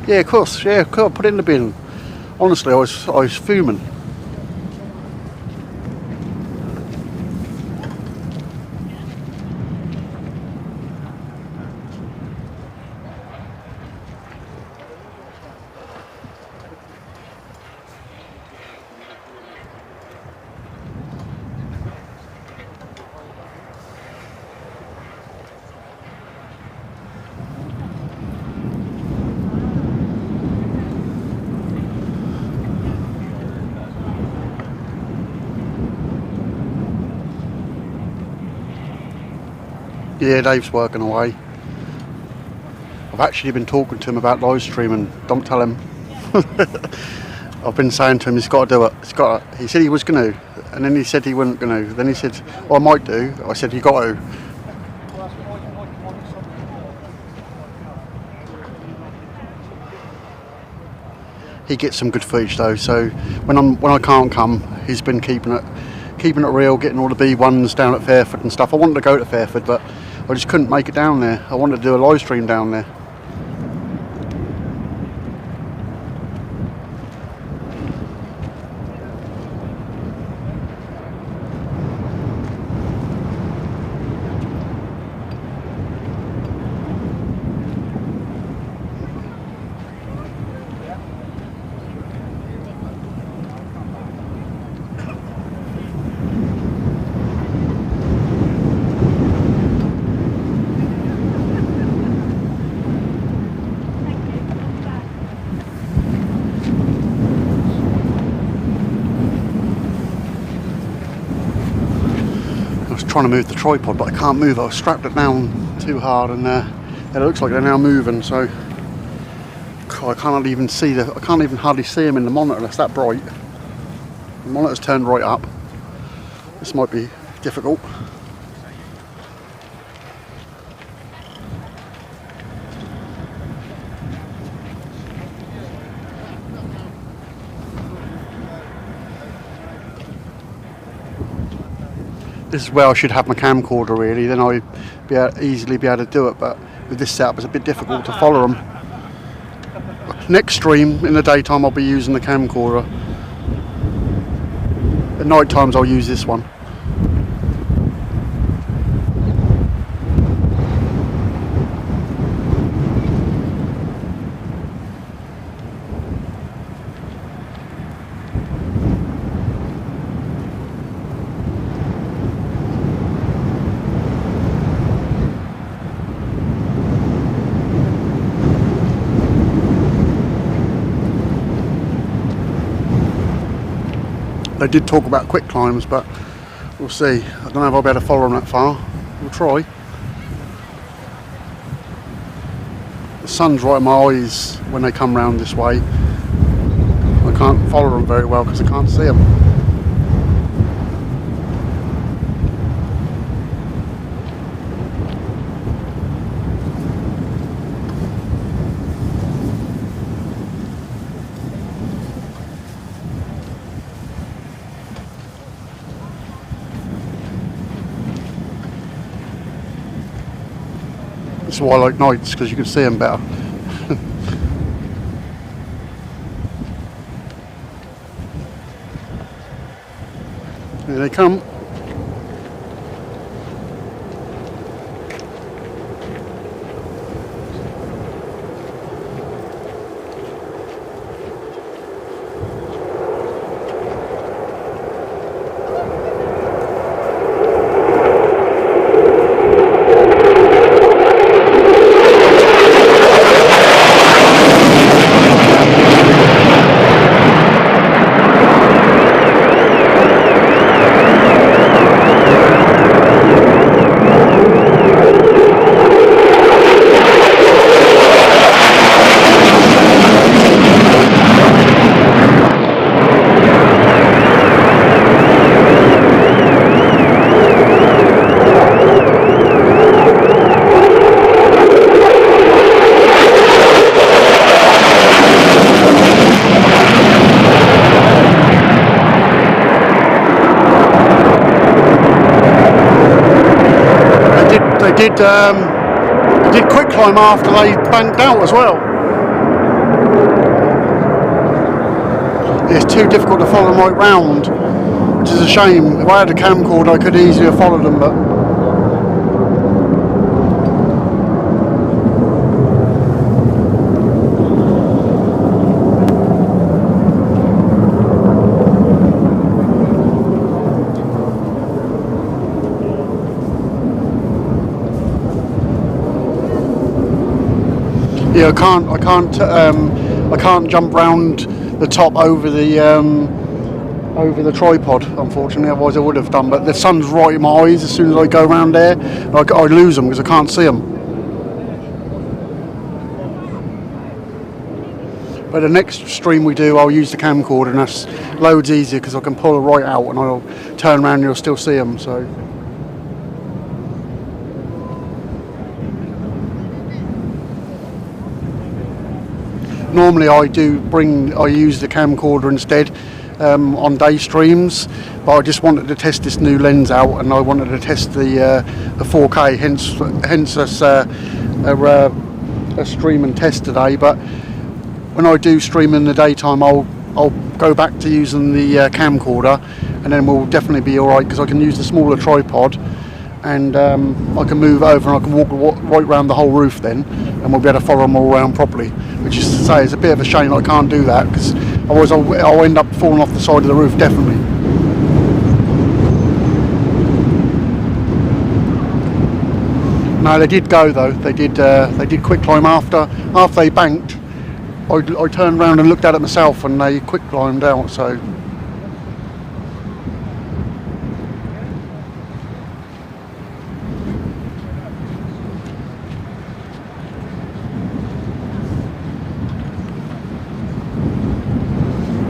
Yeah, of course, put it in the bin. Honestly, I was fuming. Yeah, Dave's working away. I've actually been talking to him about live streaming. Don't tell him. I've been saying to him he's got to do it. He said he was going to, and then he said he wasn't going to. Then he said, well, I might do. I said, you got to. He gets some good footage though, so when I can't come, he's been keeping it real, getting all the B1s down at Fairford and stuff. I wanted to go to Fairford, but I just couldn't make it down there. I wanted to do a live stream down there. Trying to move the tripod, but I can't move it. I've strapped it down too hard, and it looks like they're now moving. So God, I can't even hardly see them in the monitor. It's that bright. The monitor's turned right up. This might be difficult. This is where I should have my camcorder really, then I'd easily be able to do it, but with this setup it's a bit difficult to follow them. Next stream in the daytime I'll be using the camcorder. At night times I'll use this one. They did talk about quick climbs, but we'll see. I don't know if I'll be able to follow them that far. We'll try. The sun's right in my eyes when they come round this way. I can't follow them very well because I can't see them. That's why I like nights, because you can see them better. Here they come. They did quick climb after they banked out as well. It's too difficult to follow them right round, which is a shame. If I had a camcorder I could easily have followed them, but yeah, I can't jump round the top over the tripod, unfortunately. Otherwise, I would have done. But the sun's right in my eyes as soon as I go around there. I lose them because I can't see them. But the next stream we do, I'll use the camcorder, and that's loads easier because I can pull it right out and I'll turn around and you'll still see them. So. Normally I use the camcorder instead on day streams, but I just wanted to test this new lens out, and I wanted to test the 4K, hence us a stream and test today. But when I do stream in the daytime, I'll go back to using the camcorder, and then we'll definitely be alright because I can use the smaller tripod, and I can move over and I can walk right around the whole roof then, and we'll be able to follow them all around properly. Which is to say, it's a bit of a shame I can't do that, because otherwise I'll end up falling off the side of the roof, definitely. No, they did go though. They did quick climb after they banked. I turned around and looked at it myself, and they quick climbed out. So.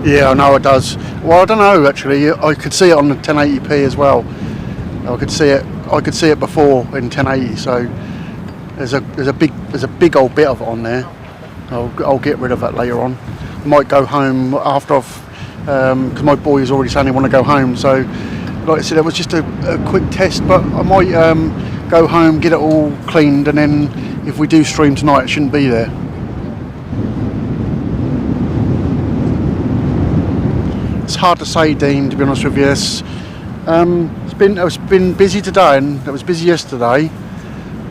Yeah, I know it does. Well, I don't know actually. I could see it on the 1080p as well. I could see it before in 1080. So there's a big old bit of it on there. I'll get rid of that later on. I might go home after because my boy is already saying he want to go home. So like I said, it was just a quick test, but I might go home, get it all cleaned, and then if we do stream tonight, it shouldn't be there. It's hard to say, Dean, to be honest with you. It's been busy today, and it was busy yesterday.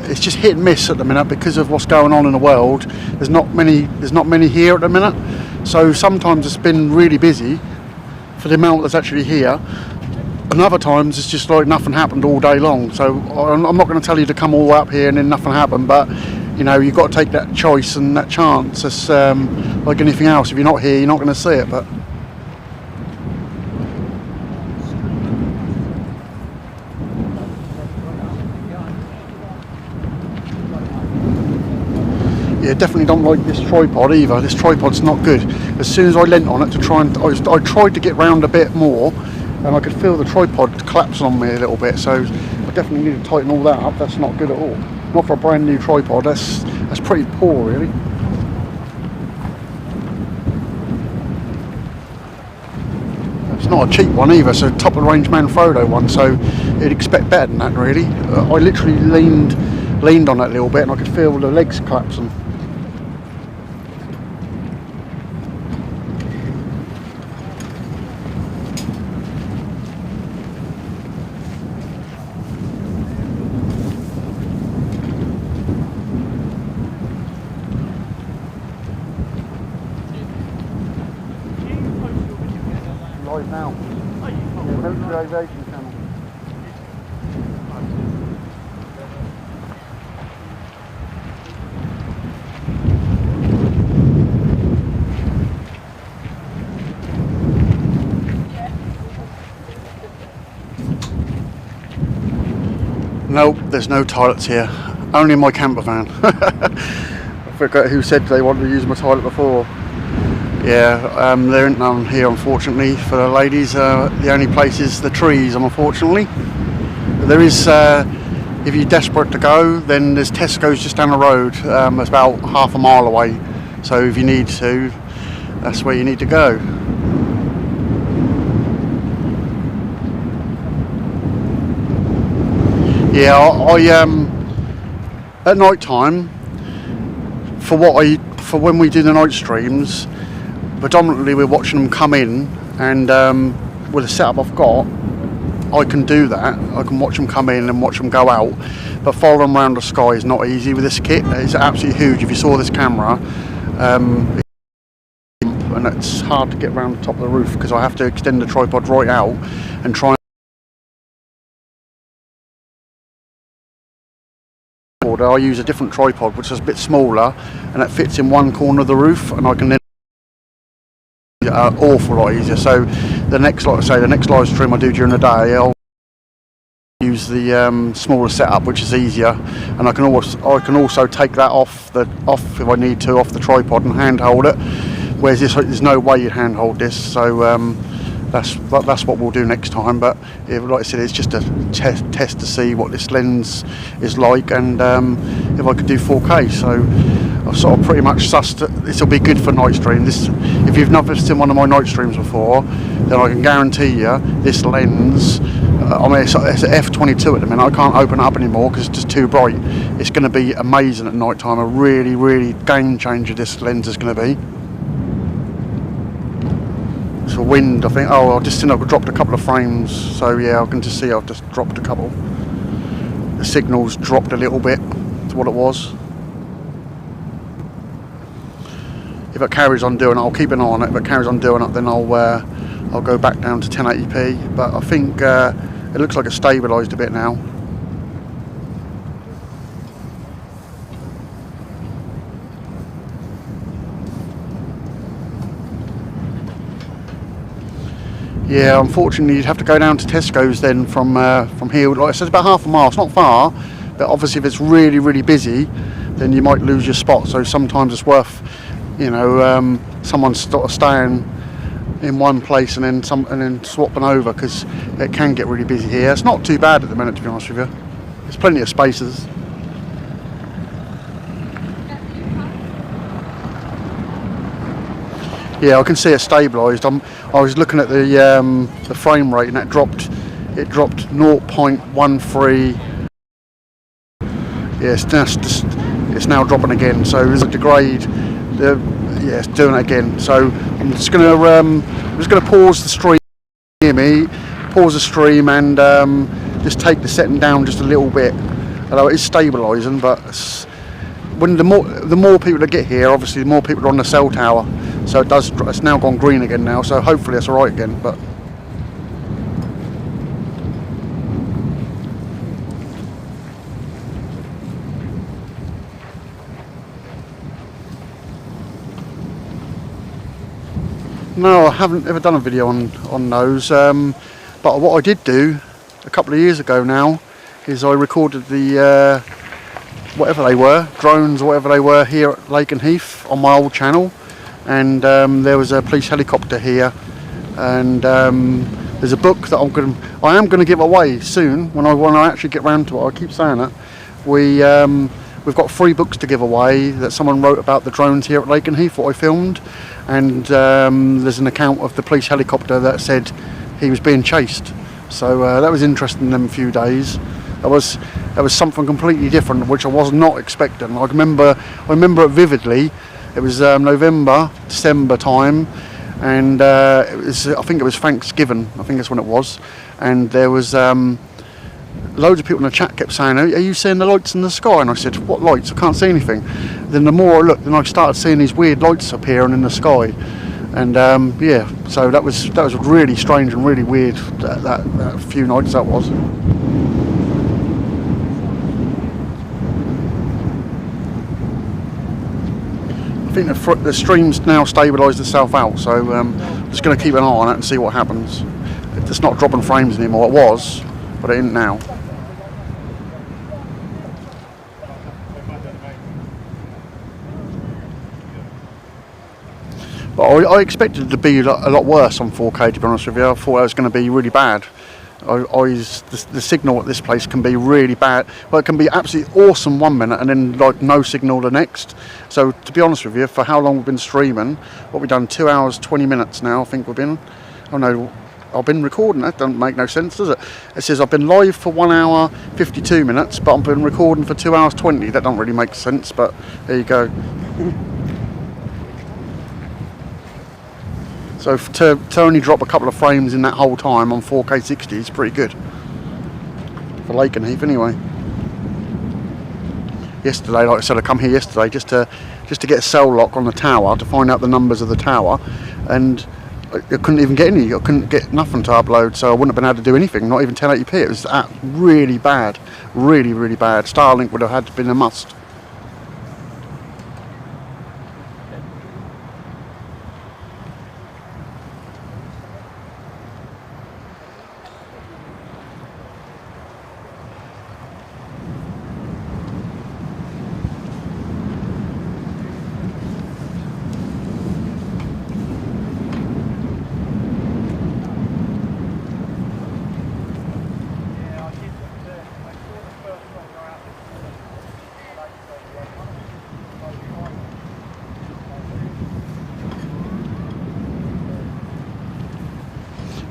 It's just hit and miss at the minute because of what's going on in the world. There's not many here at the minute, so sometimes it's been really busy for the amount that's actually here, and other times it's just like nothing happened all day long. So I'm not going to tell you to come all up here and then nothing happened, but you know, you've got to take that choice and that chance. It's like anything else. If you're not here, you're not going to see it. But yeah, definitely don't like this tripod either. This tripod's not good. As soon as I leant on it to try and I tried to get round a bit more, and I could feel the tripod collapse on me a little bit. So I definitely need to tighten all that up. That's not good at all. Not for a brand new tripod. That's pretty poor, really. It's not a cheap one either. It's a top of the range Manfrotto one, so you'd expect better than that, really. I literally leaned on it a little bit, and I could feel the legs collapsing. Live now. Yeah, Military Aviation channel. Nope, there's no toilets here. Only in my camper van. I forgot who said they wanted to use my toilet before. Yeah, there ain't none here, unfortunately, for the ladies. The only place is the trees, unfortunately. But there is, if you're desperate to go, then there's Tesco's just down the road. It's about half a mile away. So if you need to, that's where you need to go. Yeah, at night time, for when we do the night streams, predominantly we're watching them come in, and with the setup I've got, I can do that. I can watch them come in and watch them go out, but following them around the sky is not easy with this kit. It's absolutely huge. If you saw this camera, and it's hard to get around the top of the roof because I have to extend the tripod right out and try. I use a different tripod which is a bit smaller, and it fits in one corner of the roof, and I can then awful lot easier. So the next, like I say, the next live stream I do during the day, I'll use the smaller setup, which is easier, and I can also take that off if I need to, off the tripod, and handhold it. Whereas this, there's no way you'd handhold this. So that's what we'll do next time. But like I said, it's just a test to see what this lens is like, and if I could do 4K. So I've sort of pretty much sussed it. This will be good for night stream. This, if you've never seen one of my night streams before, then I can guarantee you this lens. I mean, it's an f22 at the minute. I can't open it up anymore because it's just too bright. It's going to be amazing at night time. A really game changer this lens is going to be. It's a wind, I think. Oh, I just think I've dropped a couple of frames. So yeah, I can just see I've just dropped a couple. The signal's dropped a little bit to what it was. If it carries on doing it, I'll keep an eye on it. If it carries on doing it, then I'll go back down to 1080p. But I think it looks like it's stabilised a bit now. Yeah, unfortunately you'd have to go down to Tesco's then from here. Like I said, it's about half a mile. It's not far, but obviously if it's really busy, then you might lose your spot. So sometimes it's worth, you know, someone staying in one place and then swapping over, because it can get really busy here. It's not too bad at the minute, to be honest with you. There's plenty of spaces. Yeah, I can see it stabilised. I was looking at the frame rate, and it dropped 0.13. Yeah, it's now dropping again. So there's a degrade. Yeah, it's doing it again. So I'm just gonna pause the stream. Hear me? Pause the stream and just take the setting down just a little bit. Although it is stabilising, but when the more people that get here, obviously the more people are on the cell tower. So it's now gone green again now. So hopefully it's all right again. But no, I haven't ever done a video on those. But what I did do a couple of years ago now is I recorded the whatever they were, drones or whatever they were, here at Lakenheath on my old channel. And there was a police helicopter here, and there's a book that I am going to give away soon when I actually get round to it. I keep saying it. We've got 3 books to give away that someone wrote about the drones here at Lakenheath, what I filmed, and there's an account of the police helicopter that said he was being chased. So that was interesting in them few days. That was something completely different, which I was not expecting. I remember it vividly. It was November, December time, and I think it was Thanksgiving. I think that's when it was. And there was loads of people in the chat kept saying, "Are you seeing the lights in the sky?" And I said, "What lights? I can't see anything." Then the more I looked, then I started seeing these weird lights appearing in the sky. And yeah, so that was really strange and really weird. That few nights that was. I think the stream's now stabilised itself out, so I'm just going to keep an eye on it and see what happens. It's not dropping frames anymore. It was, but it isn't now. But I expected it to be a lot worse on 4K, to be honest with you. I thought it was going to be really bad. The signal at this place can be really bad. Well, it can be absolutely awesome one minute and then like no signal the next. So to be honest with you, for how long we've been streaming, what we've done, 2 hours 20 minutes now, I think we've been. Oh no, I've been recording. That doesn't make no sense, does it? It says I've been live for 1 hour 52 minutes, but I've been recording for 2 hours 20. That don't really make sense, but there you go. So to only drop a couple of frames in that whole time on 4K 60 is pretty good for Lakenheath anyway. Yesterday, like I said, I come here yesterday just to get a cell lock on the tower to find out the numbers of the tower, and I couldn't even get any. I couldn't get nothing to upload, so I wouldn't have been able to do anything, not even 1080p. It was really bad, really bad. Starlink would have had to been a must.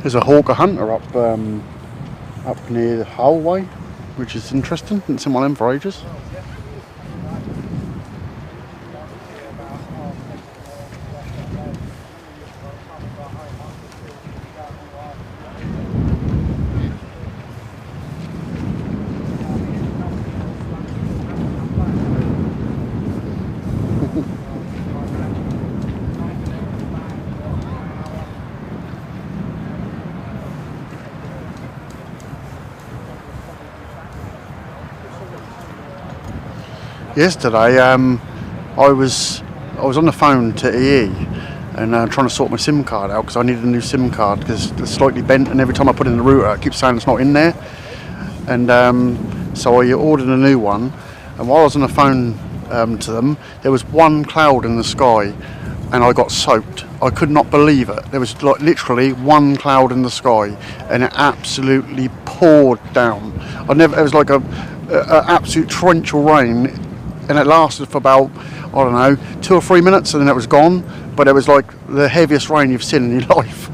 There's a Hawker Hunter up near the Hull, which is interesting. Didn't see one of them for ages. Yesterday, I was on the phone to EE and trying to sort my SIM card out because I needed a new SIM card because it's slightly bent, and every time I put in the router, it keeps saying it's not in there. And so I ordered a new one. And while I was on the phone to them, there was one cloud in the sky, and I got soaked. I could not believe it. There was like literally one cloud in the sky, and it absolutely poured down. It was like a absolute torrential rain. And it lasted for about, I don't know, 2 or 3 minutes, and then it was gone. But it was like the heaviest rain you've seen in your life.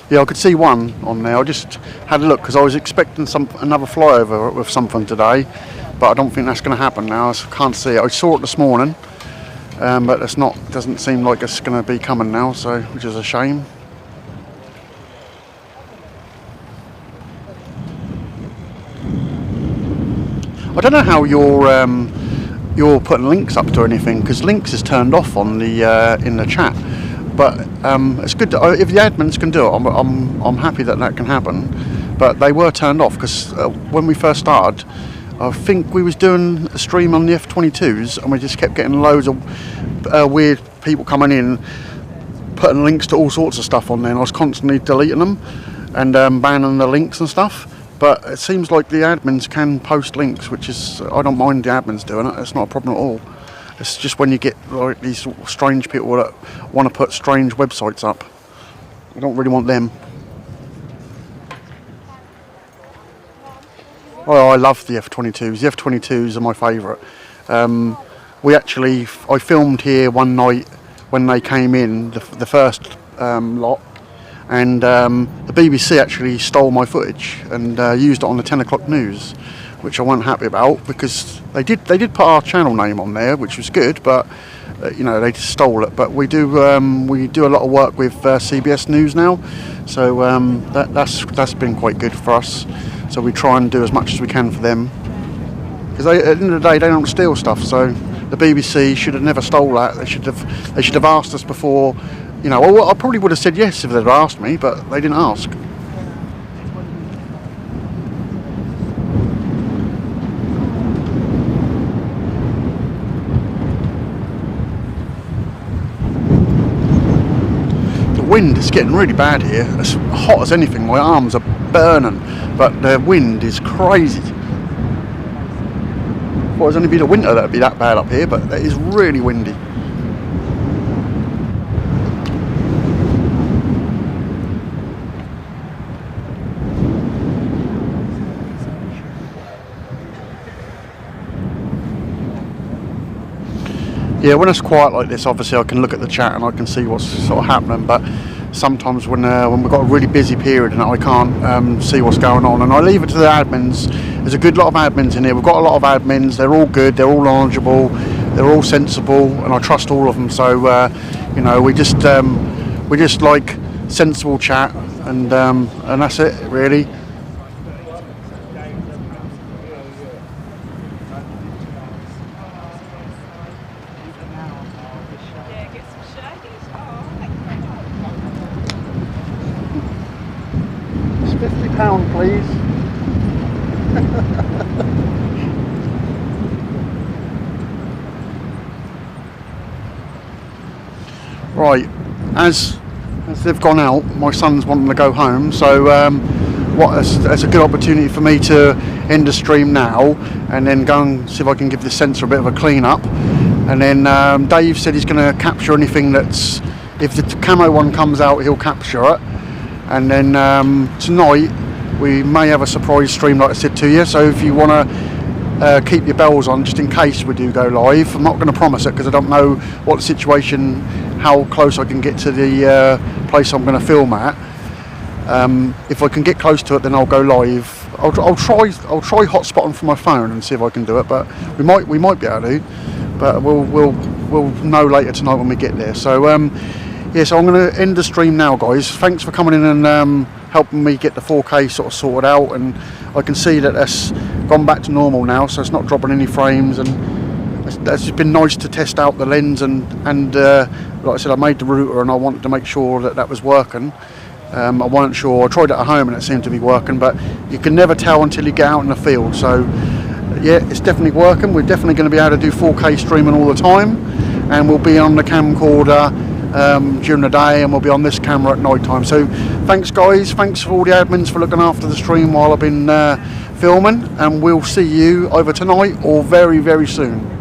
Yeah, I could see one on there. I just had a look because I was expecting another flyover with something today, but I don't think that's going to happen now. I can't see it. I saw it this morning. But doesn't seem like it's going to be coming now, so which is a shame. I don't know how you're putting links up to anything, because links is turned off on the in the chat. But it's good if the admins can do it. I'm happy that can happen. But they were turned off because when we first started, I think we was doing a stream on the F-22s, and we just kept getting loads of weird people coming in, putting links to all sorts of stuff on there, and I was constantly deleting them and banning the links and stuff. But it seems like the admins can post links, which is, I don't mind the admins doing it. It's not a problem at all. It's just when you get like these strange people that want to put strange websites up, I don't really want them. Oh, I love the F-22s. The F-22s are my favourite. I filmed here one night when they came in, the first lot, and the BBC actually stole my footage and used it on the 10 o'clock news, which I wasn't happy about because they did put our channel name on there, which was good, but they just stole it. But we do a lot of work with CBS News now, so that's been quite good for us. So we try and do as much as we can for them, because at the end of the day they don't steal stuff. So the BBC should have never stole that. They should have asked us before. Well, I probably would have said yes if they'd asked me, but they didn't ask. The wind is getting really bad here. It's hot as anything. My arms are burning, but the wind is crazy. Well, it's only been a winter that'd be that bad up here, but it is really windy. Yeah, when it's quiet like this, obviously I can look at the chat and I can see what's sort of happening, but sometimes when we've got a really busy period and I can't see what's going on, and I leave it to the admins. There's a good lot of admins in here. We've got a lot of admins. They're all good, they're all knowledgeable, they're all sensible, and I trust all of them. So you know, we just like sensible chat, and that's it really. £50, please. Right, as they've gone out, my son's wanting to go home, so it's a good opportunity for me to end the stream now and then go and see if I can give the sensor a bit of a clean up. And then Dave said he's going to capture anything that's, if the camo one comes out, he'll capture it. And then tonight we may have a surprise stream, like I said to you, so if you want to keep your bells on just in case we do go live. I'm not going to promise it because I don't know what the situation, how close I can get to the place I'm going to film at. If I can get close to it, then I'll go live. I'll try hotspotting from my phone and see if I can do it, but we might be able to, but we'll know later tonight when we get there. So yeah, so I'm going to end the stream now, guys. Thanks for coming in and helping me get the 4K sort of sorted out, and I can see that that's gone back to normal now, so it's not dropping any frames, and it's just been nice to test out the lens, and like I said, I made the router and I wanted to make sure that that was working. I wasn't sure. I tried it at home and it seemed to be working, but you can never tell until you get out in the field. So yeah, it's definitely working. We're definitely going to be able to do 4K streaming all the time, and we'll be on the camcorder during the day, and we'll be on this camera at night time. So thanks guys, thanks for all the admins for looking after the stream while I've been filming, and we'll see you either tonight or very, very soon.